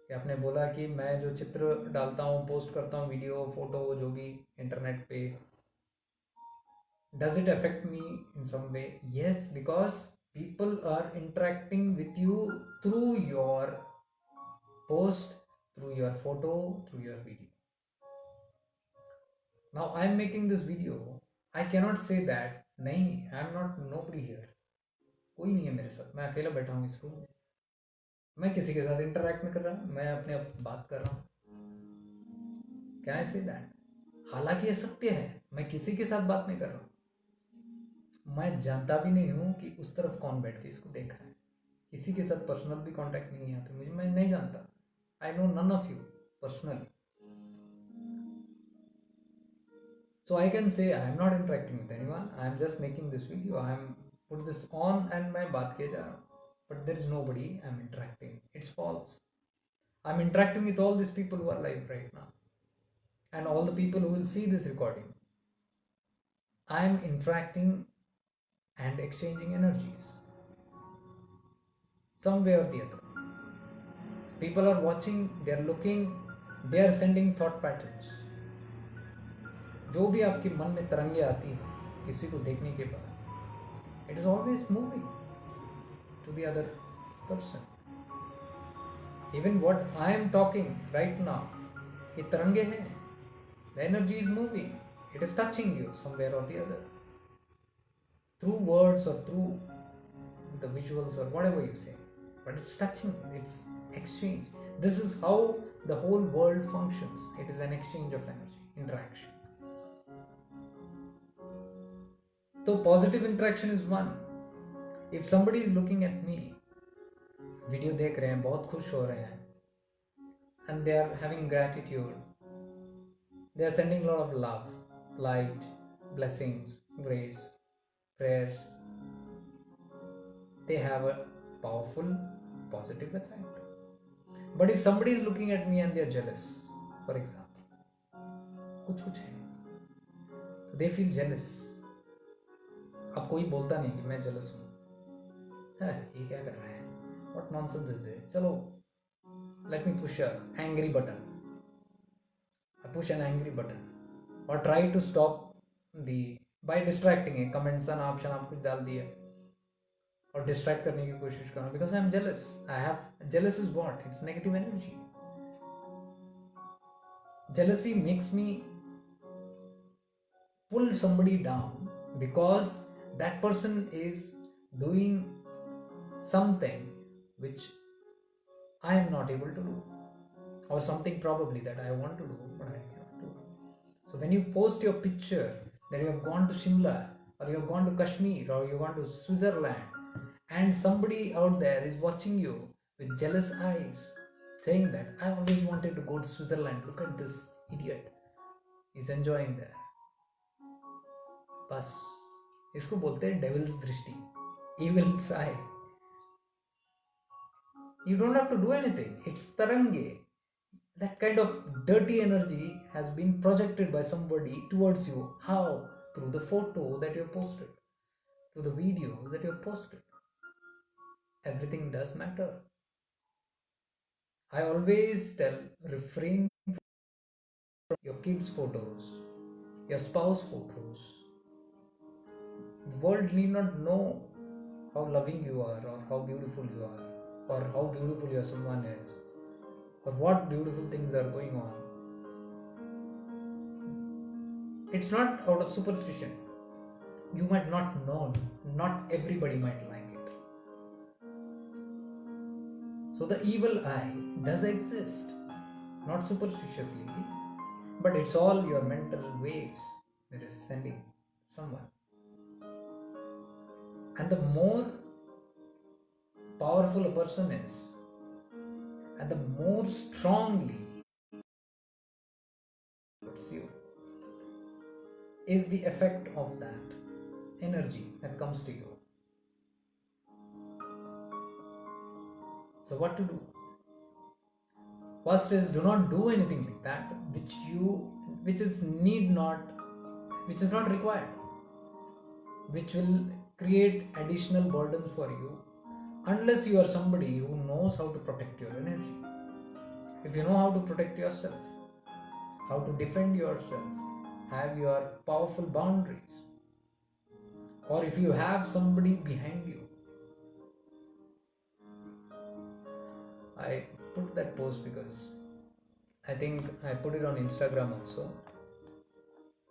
कि आपने बोला कि मैं जो चित्र डालता हूँ, पोस्ट करता हूँ, वीडियो, फोटो, जो भी इंटरनेट पे, does it affect me in some way? Yes, because people are interacting with you through your post, through your photo, through your video. Now I am making this video, I cannot say that nahi, I am not nobody here, कोई नहीं है मेरे साथ, मैं अकेला बैठा हूँ इस रूम में, मैं किसी के साथ इंटरेक्ट नहीं कर रहा, मैं अपने आप बात कर रहा हूँ. Can I say that? हालांकि ये सत्य है, मैं किसी के साथ बात नहीं कर रहा हूँ, मैं जानता भी नहीं हूँ कि उस तरफ कौन बैठ के इसको देख रहा है, किसी के साथ पर्सनल भी कांटेक्ट नहीं है यहाँ पे, मुझे, मैं नहीं जानता. I know none of you personally. So I can say I am not interacting with anyone. I am just making this video. I am put this on and मैं बात किया जा रहा हूँ. But there is nobody I am interacting. It's false. I am interacting with all these people who are live right now, and all the people who will see this recording. I am interacting and exchanging energies, some way or the other. People are watching. They are looking. They are sending thought patterns. जो भी आपके मन में तरंगे आती है किसी को देखने के बाद, it is always moving to the other person. Even what I am talking right now, ये तरंगे हैं, the energy is moving, it is touching you somewhere or the other, through words or through the visuals or whatever you say, but it's touching, it's exchange. This is how the whole world functions. It is an exchange of energy, interaction. So positive interaction is one. If somebody is looking at me, video देख रहे हैं, बहुत खुश हो रहे हैं, and they are having gratitude, they are sending a lot of love, light, blessings, grace, prayers, they have a powerful positive effect. But if somebody is looking at me and they are jealous, for example, कुछ है, तो they feel jealous. अब कोई बोलता नहीं कि मैं jealous हूँ, है ये क्या कर रहा है, what nonsense is this? चलो, let me push a angry button. I push an angry button or try to stop the by distracting है, comments अनाप शनाप कुछ डाल दिया और distract करने की कोशिश कर रहा हूँ, because I am jealous. I have, jealous is what? It's negative energy. Jealousy makes me pull somebody down because that person is doing something which I am not able to do, or something probably that I want to do but I cannot do. So when you post your picture that you have gone to Shimla, or you have gone to Kashmir, or you have gone to Switzerland, and somebody out there is watching you with jealous eyes, saying that I always wanted to go to Switzerland, look at this idiot, he's enjoying there. बस इसको बोलते हैं devils दृष्टि, evil's eye. You don't have to do anything. It's tarange. That kind of dirty energy has been projected by somebody towards you. How? Through the photo that you have posted, through the videos that you have posted. Everything does matter. I always tell, refrain from your kids' photos, your spouse photos. The world need not know how loving you are, or how beautiful you are, or how beautiful your someone is, or what beautiful things are going on. it's not out of superstition. You might not know, not everybody might like it. So the evil eye does exist, not superstitiously, but it's all your mental waves that is sending someone. And the more powerful a person is, and the more strongly towards you, is the effect of that energy that comes to you. So what to do? First is, do not do anything like that which is not required, which will create additional burdens for you, unless you are somebody who knows how to protect your energy. If you know how to protect yourself, how to defend yourself, have your powerful boundaries, or if you have somebody behind you. I put that post because I think I put it on Instagram also.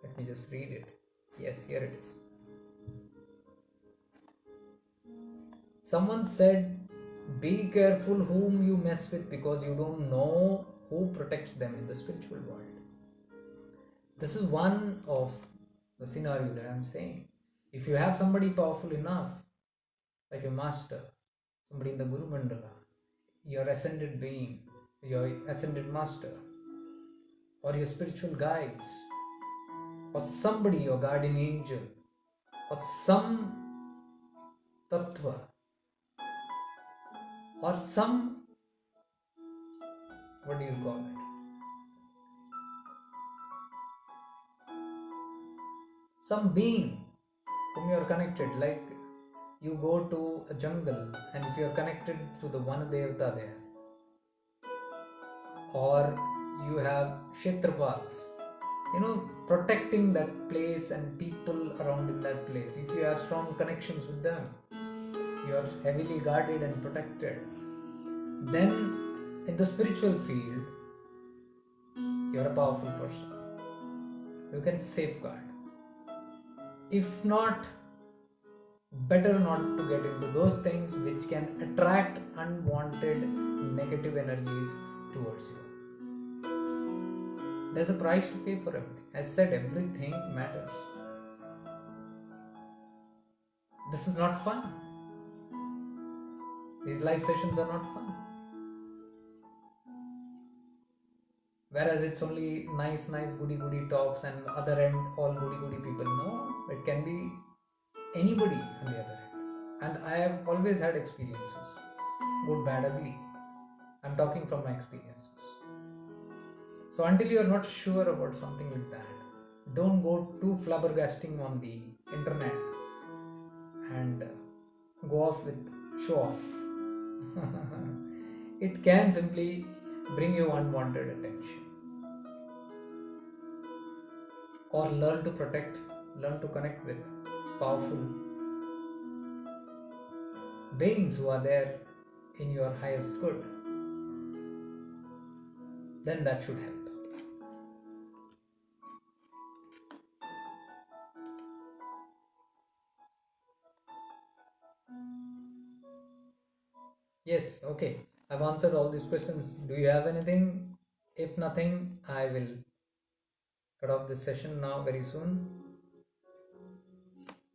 Let me just read it. Yes, here it is. Someone said, be careful whom you mess with, because you don't know who protects them in the spiritual world. This is one of the scenario that I'm saying. If you have somebody powerful enough, like a master, somebody in the Guru Mandala, your ascended being, your ascended master, or your spiritual guides, or somebody, your guardian angel, or some tattva, or some, what do you call it? Some being whom you are connected, like you go to a jungle and if you are connected to the one Devta there, or you have Kshetrapals, protecting that place and people around in that place. If you have strong connections with them, you are heavily guarded and protected. Then in the spiritual field, you are a powerful person. You can safeguard. If not, better not to get into those things which can attract unwanted negative energies towards you. There's a price to pay for everything. As said, everything matters. This is not fun. These live sessions are not fun. Whereas it's only nice goody talks, and other end all goody people. No, it can be anybody on the other end. And I have always had experiences, good, bad, ugly. I'm talking from my experiences. So until you are not sure about something like that, don't go too flabbergasting on the internet and go off with show off. It can simply bring you unwanted attention. Or learn to protect, learn to connect with powerful beings who are there in your highest good. Then that should help. Yes, okay. I've answered all these questions. Do you have anything? If nothing, I will cut off this session now very soon.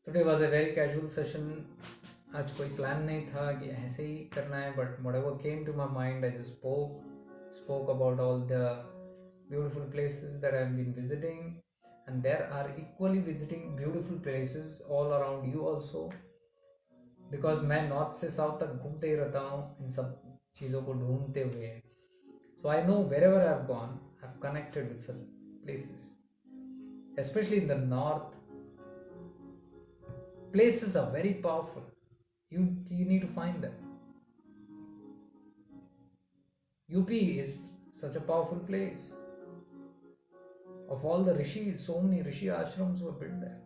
Today was a very casual session. आज कोई plan नहीं था कि ऐसे ही करना है, but whatever came to my mind, I just spoke about all the beautiful places that I've been visiting, and there are equally visiting beautiful places all around you also, because मैं north से south तक घूमते ही रहता हूँ इन सब चीज़ों को ढूंढते हुए. So I know wherever I've gone, I've connected with such places, especially in the north. Places are very powerful. You need to find them. UP is such a powerful place. Of all the rishis, so many rishi ashrams were built there.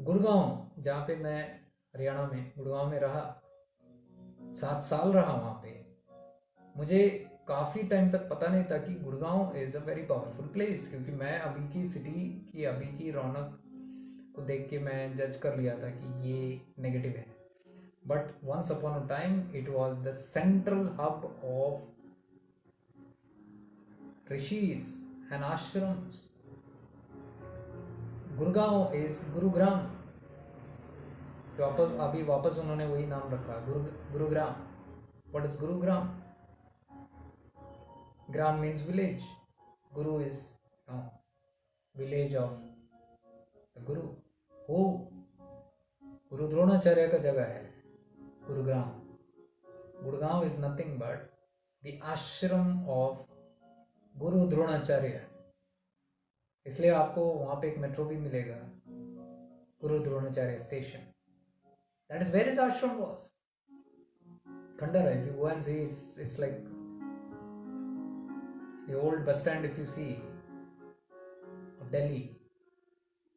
Gurgaon, जहाँ पे मैं हरियाणा में गुड़गांव में रहा, 7 साल रहा वहाँ पे, मुझे काफ़ी टाइम तक पता नहीं था कि Gurgaon is a very powerful place, क्योंकि मैं अभी की सिटी की अभी की रौनक को देख के मैं जज कर लिया था कि ये नेगेटिव है. But once upon a time it was the central hub of rishis and ashrams. Gurgaon is Gurugram. वापस अभी वापस उन्होंने वही नाम रखा, Gurugram. What is Gurugram? Gram means village. Guru is village of the guru. हो गुरु द्रोणाचार्य का जगह है Gurugram. Gurgaon is nothing but the ashram of Guru Dronacharya. इसलिए आपको वहां पे एक मेट्रो भी मिलेगा, गुरु Dronacharya station. That is where his ashram was. Khandara, if you go and see, it's like the old bus stand, if you see, of Delhi,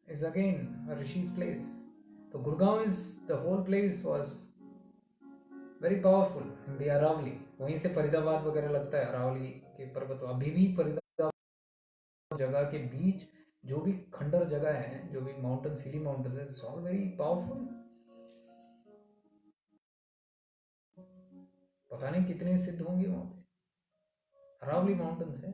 is again a Rishi's place. So Gurgaon is, the whole place was very powerful in the Aravali. वहीं से फरीदाबाद वगैरह लगता है, अरावली के पर्वत. अभी भी फरीदाबाद जगह के बीच जो भी खंडर जगह है, जो भी माउंटेन्स, हिली माउंटेन्स है, इट्स ऑल वेरी पावरफुल. पता नहीं कितने सिद्ध होंगे वहां पे. अरावली माउंटेन्स है.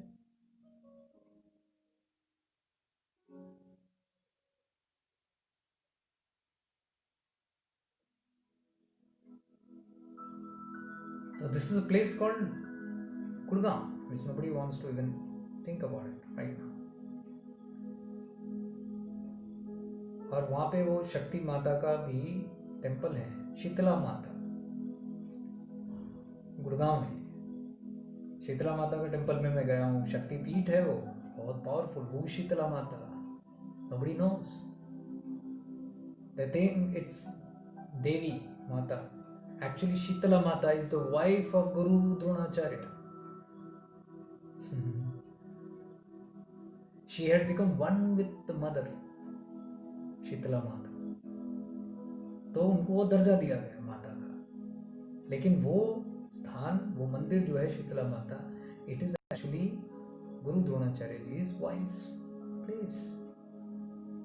So this is a place called Gurgaon, which nobody wants to even think about it right now. और वहां पे वो शक्ति माता का भी टेम्पल है, शीतला माता. गुड़गांव में शीतला माता का टेम्पल में मैं गया हूँ. शक्ति पीठ है वो, बहुत पावरफुल. वो शीतला माता, nobody knows. They think it's Devi Mata. Actually, Shitala Mata is the wife of Guru Dronacharya. She had become one with the mother, Shitala Mata. तो उनको वो दर्जा दिया गया माता का. लेकिन वो स्थान, वो मंदिर जो है शीतला माता, it is actually Guru Dronacharya ji is wives place.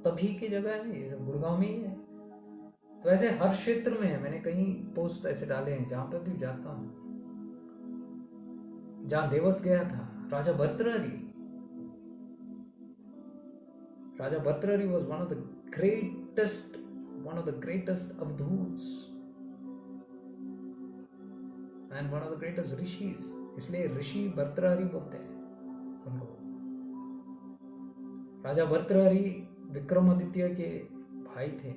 तभी की जगह है ये सब, गुड़गांव में ही है. तो ऐसे हर क्षेत्र में है. मैंने कई पोस्ट ऐसे डाले हैं जहां पर भी जाता हूं. जहां देवस गया था, राजा भर्तृहरि. राजा Bhartrihari was one of the greatest अवधूts and one of the greatest rishis. इसलिए ऋषि भर्तृहरि बोलते हैं उनको. राजा भर्तृहरि विक्रमादित्य के भाई थे,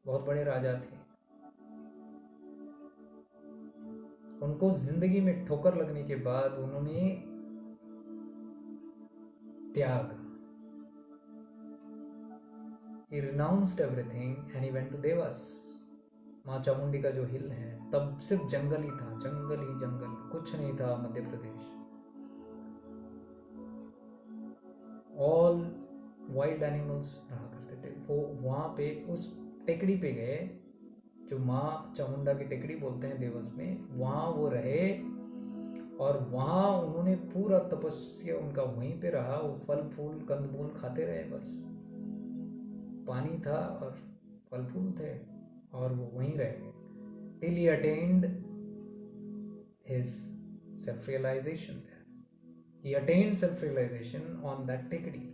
बहुत बड़े राजा थे. उनको जिंदगी में ठोकर लगने के बाद उन्होंने त्याग, he renounced everything and he went to Devas. माँ चामुंडी का जो हिल है, तब सिर्फ जंगल ही था, जंगल ही जंगल, कुछ नहीं था Madhya Pradesh. All wild animals रहा करते थे. वो वहाँ पे उस टेकड़ी पे गए, जो माँ चामुंडा की टेकड़ी बोलते हैं देवस में, वहाँ वो रहे. और वहाँ उन्होंने पूरा तपस्या उनका वहीं पे रहा. वो फल फूल कंदमूल खाते रहे बस. पानी था और फल फूल थे, और वो वहीं रह गए till he attained his self-realization there. He attained self-realization on that tekadi,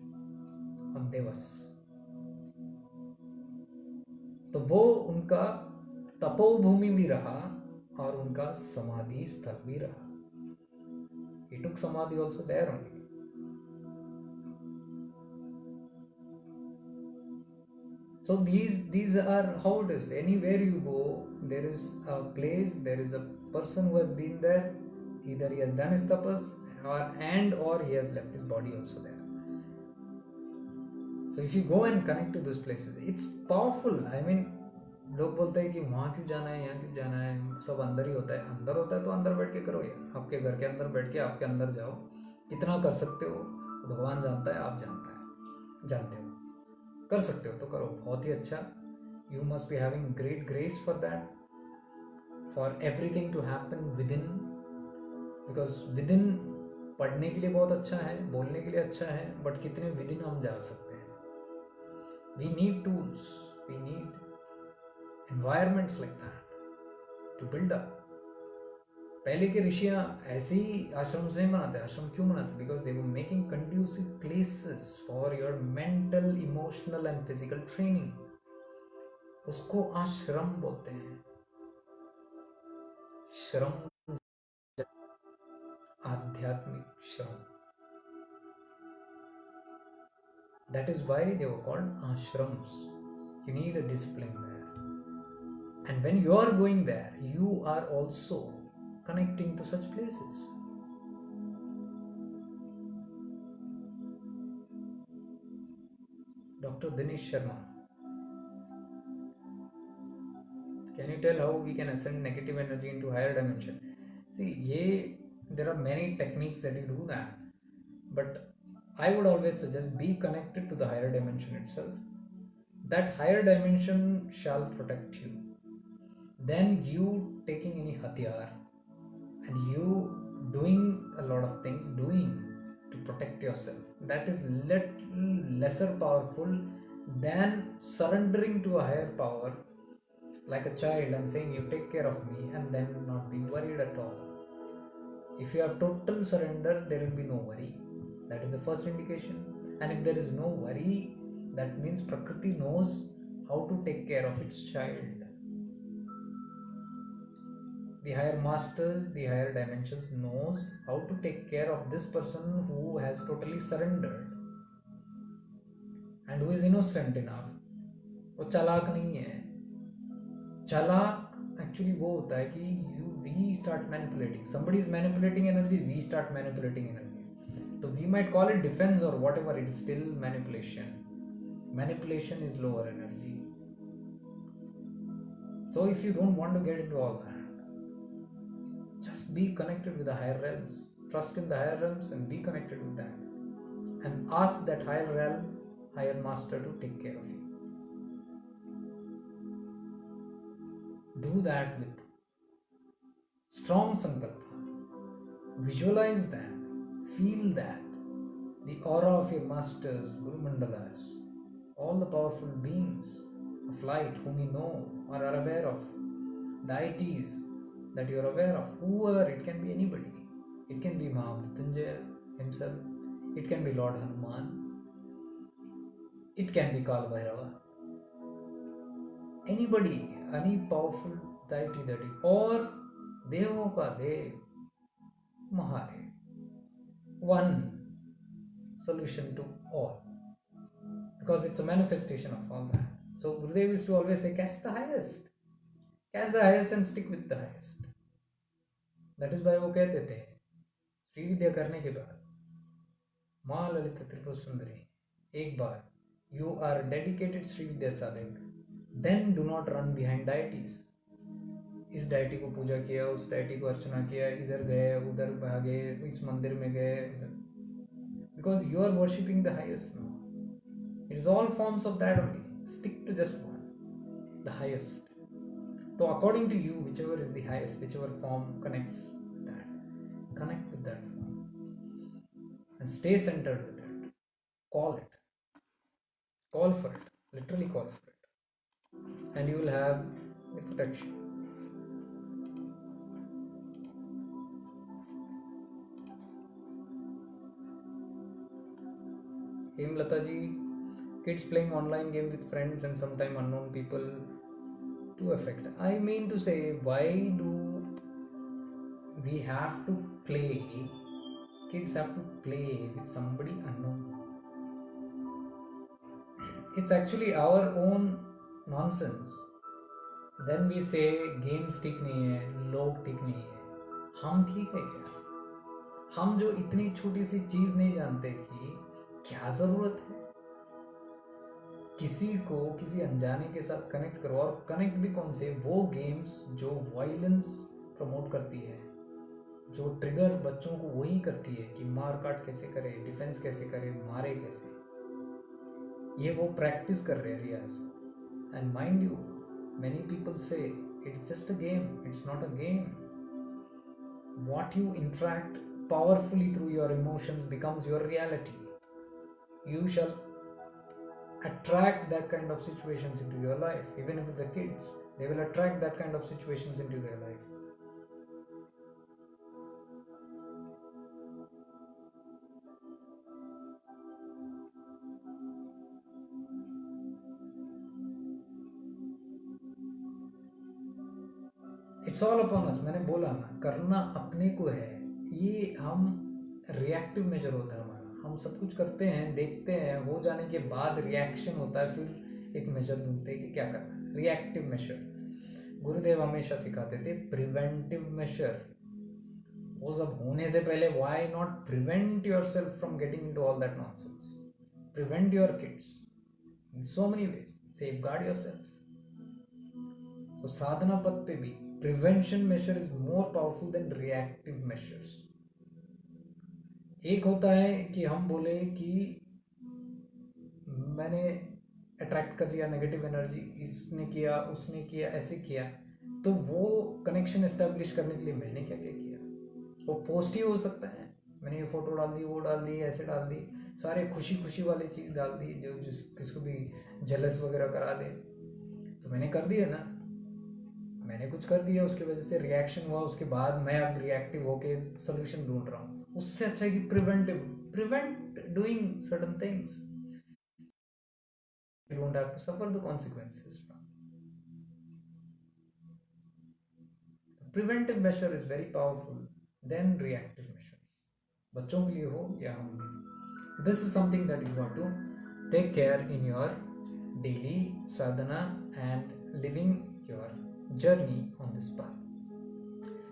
on Devas. तो वो उनका तपोभूमि भी रहा और उनका समाधि स्थल भी रहा. He took samadhi also there only. So these are how it is. Anywhere you go, there is a place, there is a person who has been there. Either he has done his tapas or he has left his body also there. So if you go and connect to those places, it's powerful. I mean, लोग बोलते हैं कि वहाँ क्यों जाना है, यहाँ क्यों जाना है, सब अंदर ही होता है. अंदर होता है तो अंदर बैठ के करो यार. आपके घर के अंदर बैठ के आपके अंदर जाओ. कितना कर सकते हो भगवान जानता है, आप जानते हो. कर सकते हो तो करो, बहुत ही अच्छा. You must be having great grace for that, for everything to happen within because within पढ़ने के लिए बहुत अच्छा है, बोलने के लिए अच्छा है, बट कितने विद इन हम जा सकते हैं. We need tools, we need environments like that to build up. पहले के ऋषियाँ ऐसे ही आश्रम नहीं बनाते. आश्रम क्यों बनाते? Because they were making conducive places for your mental, emotional and physical training. उसको आश्रम बोलते हैं. श्रम, आध्यात्मिक श्रम. That is why they were called ashrams. You need a discipline there. And when you are going there, you are also connecting to such places. Dr. Dinesh Sharma, can you tell how we can ascend negative energy into higher dimension? See, there are many techniques that you do that, but I would always suggest be connected to the higher dimension itself. That higher dimension shall protect you. Then you taking any hatyar and you doing a lot of things, to protect yourself, that is little lesser powerful than surrendering to a higher power like a child and saying, you take care of me, and then not be worried at all. If you have total surrender, there will be no worry. That is the first indication. And if there is no worry, that means Prakriti knows how to take care of its child. The higher masters, the higher dimensions knows how to take care of this person who has totally surrendered and who is innocent enough. वो चालाक नहीं है. चालाक actually वो होता है कि we start manipulating. Somebody is manipulating energy, we start manipulating energies. So we might call it defense or whatever, it is still manipulation. Manipulation is lower energy. So if you don't want to get into all that, just be connected with the higher realms. Trust in the higher realms and be connected with that. And ask that higher realm, higher master to take care of you. Do that with strong sankalpa. Visualize that. Feel that. The aura of your masters, Guru Mandalas, all the powerful beings of light whom you know or are aware of, deities that you are aware of, whoever, it can be anybody. It can be Mahamrityunjaya himself, it can be Lord Hanuman, it can be Kal Bhairava, anybody, any powerful deity that you, or Devo ka Dev, Mahadev. One solution to all, because it's a manifestation of all that. So Gurudev used to always say, catch the highest and stick with the highest. That is why वो कहते थे श्री विद्या करने के बाद, माँ ललिता त्रिपुर सुंदरी, एक बार you are dedicated Shri विद्या साधक, then do not run behind deities. इस डाइटी को पूजा किया, उस डाइटी को अर्चना किया, इधर गए, उधर भागे, इस मंदिर में गए, because you are worshipping the highest now. It is all forms of that only. Stick to just one, the highest. So according to you, whichever is the highest, whichever form connects with that, connect with that form and stay centered with it. Call it. Call for it. Literally call for it. And you will have the protection. Hemlata ji, kids playing online game with friends and sometimes unknown people to affect. I mean to say, why do we have to play? Kids have to play with somebody unknown. It's actually our own nonsense. Then we say games ठीक नहीं है, लोग ठीक नहीं है. हम ठीक है क्या? हम जो इतनी छोटी सी चीज नहीं जानते कि क्या जरूरत है, किसी को किसी अनजाने के साथ कनेक्ट करो. और कनेक्ट भी कौन से? वो गेम्स जो वायलेंस प्रमोट करती है, जो ट्रिगर बच्चों को वही करती है कि मार काट कैसे करे, डिफेंस कैसे करे, मारे कैसे. ये वो प्रैक्टिस कर रहे हैं रियाज. And mind you, many people से it's just a game. It's not a game. what you interact powerfully through your emotions becomes your reality. You shall attract that kind of situations into your life. Even if it's the kids, they will attract that kind of situations into their life. It's all upon us. मैंने बोला ना, करना अपने को है. ये हम reactive major होता है हमारा. हम सब कुछ करते हैं, देखते हैं, हो जाने के बाद रिएक्शन होता है, फिर एक मेजर ढूंढते हैं कि क्या करना है. Reactive measure. गुरुदेव हमेशा सिखाते थे प्रिवेंटिव मेजर. वो सब होने से पहले why not prevent yourself from getting into all that nonsense. Prevent your kids in so many ways. Safeguard yourself. So sadhana path पे भी prevention measure is more powerful than reactive measures. एक होता है कि हम बोले कि मैंने अट्रैक्ट कर लिया नेगेटिव एनर्जी, इसने किया, उसने किया, ऐसे किया, तो वो कनेक्शन एस्टेब्लिश करने के लिए मैंने क्या क्या किया. वो पॉजिटिव हो सकता है, मैंने ये फोटो डाल दी, वो डाल दी, ऐसे डाल दी, सारे खुशी खुशी वाली चीज़ डाल दी जो किसको भी जेलस वगैरह करा दे. तो मैंने कर दिया ना, मैंने कुछ कर दिया, उसकी वजह से रिएक्शन हुआ, उसके बाद मैं अब रिएक्टिव होके सोल्यूशन ढूंढ रहा हूँ. उससे अच्छा है कि prevent doing certain things. You don't have to suffer the consequences from. Preventive measure is very powerful than reactive measures. बच्चों के लिए हो या हम भी. This is something that you want to take care in your daily sadhana and living your journey on this path.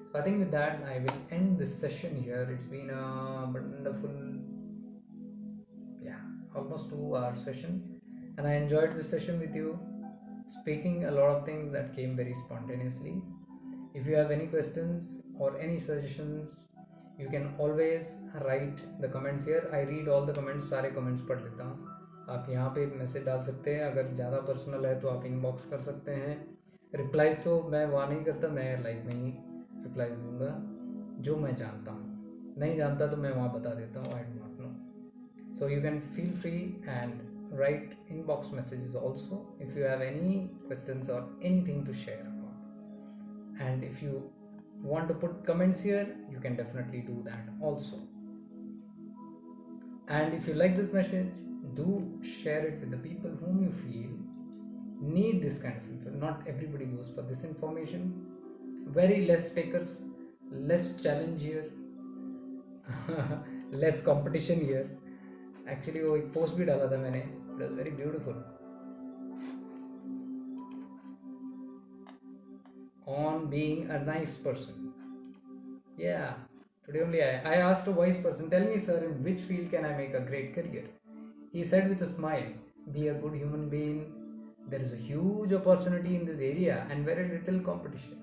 So I think with that I will end this session here. It's been a wonderful, almost 2 hour session, and I enjoyed this session with you, speaking a lot of things that came very spontaneously. If you have any questions or any suggestions, you can always write the comments here. I read all the comments, सारे comments पढ़ लेता हूँ. आप यहाँ पे message डाल सकते हैं. अगर ज़्यादा पर्सनल है तो आप इनबॉक्स कर सकते हैं. रिप्लाइज तो मैं वहाँ नहीं करता, मैं लाइव में ही रिप्लाइज दूंगा जो मैं जानता हूँ. नहीं जानता तो मैं वहाँ बता देता हूँ, I do not know. So you can feel free and write inbox messages also if you have any questions or anything to share about. And if you want to put comments here, you can definitely do that also. And if you like this message, do share it with the people whom you feel need this kind of information. Not everybody goes for this information. Very less takers, less challenge here, less competition here. Actually वो एक post भी डाला था मैंने, it was very beautiful, on being a nice person. या today only I asked a wise person, tell me sir, in which field can I make a great career. He said with a smile, be a good human being, there is a huge opportunity in this area and very little competition.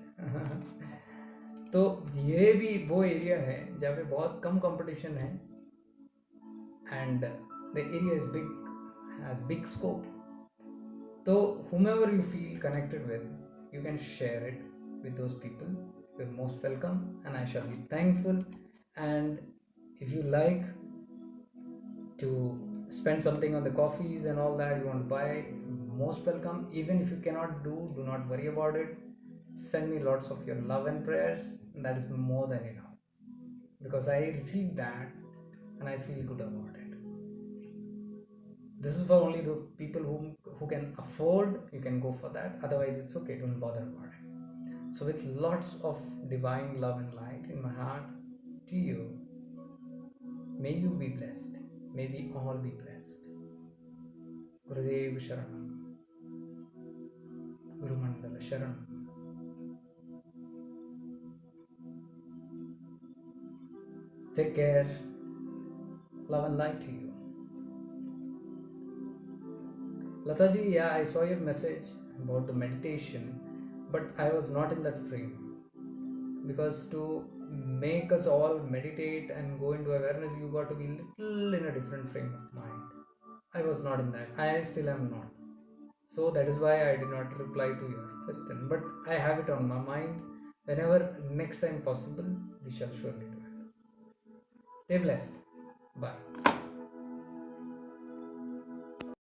तो ये भी वो area है जहाँ पे बहुत कम competition है, and the area is big, has big scope. So whomever you feel connected with, you can share it with those people. You're most welcome, and I shall be thankful. And if you like to spend something on the coffees and all that you want to buy, most welcome. Even if you cannot do not worry about it. Send me lots of your love and prayers, and that is more than enough, because I received that and I feel good about it. This is for only the people who can afford. You can go for that, otherwise it's okay, don't bother about it. So with lots of divine love and light in my heart to you, may you be blessed, may we all be blessed. Gurudev Sharanam, Guru Mandala Sharanam. Take care, love and light to you. Lataji, yeah, I saw your message about the meditation, but I was not in that frame, because to make us all meditate and go into awareness, you got to be little in a different frame of mind. I was not in that. I still am not. So that is why I did not reply to your question, but I have it on my mind whenever next time possible, we shall surely do it. Stay blessed. Bye.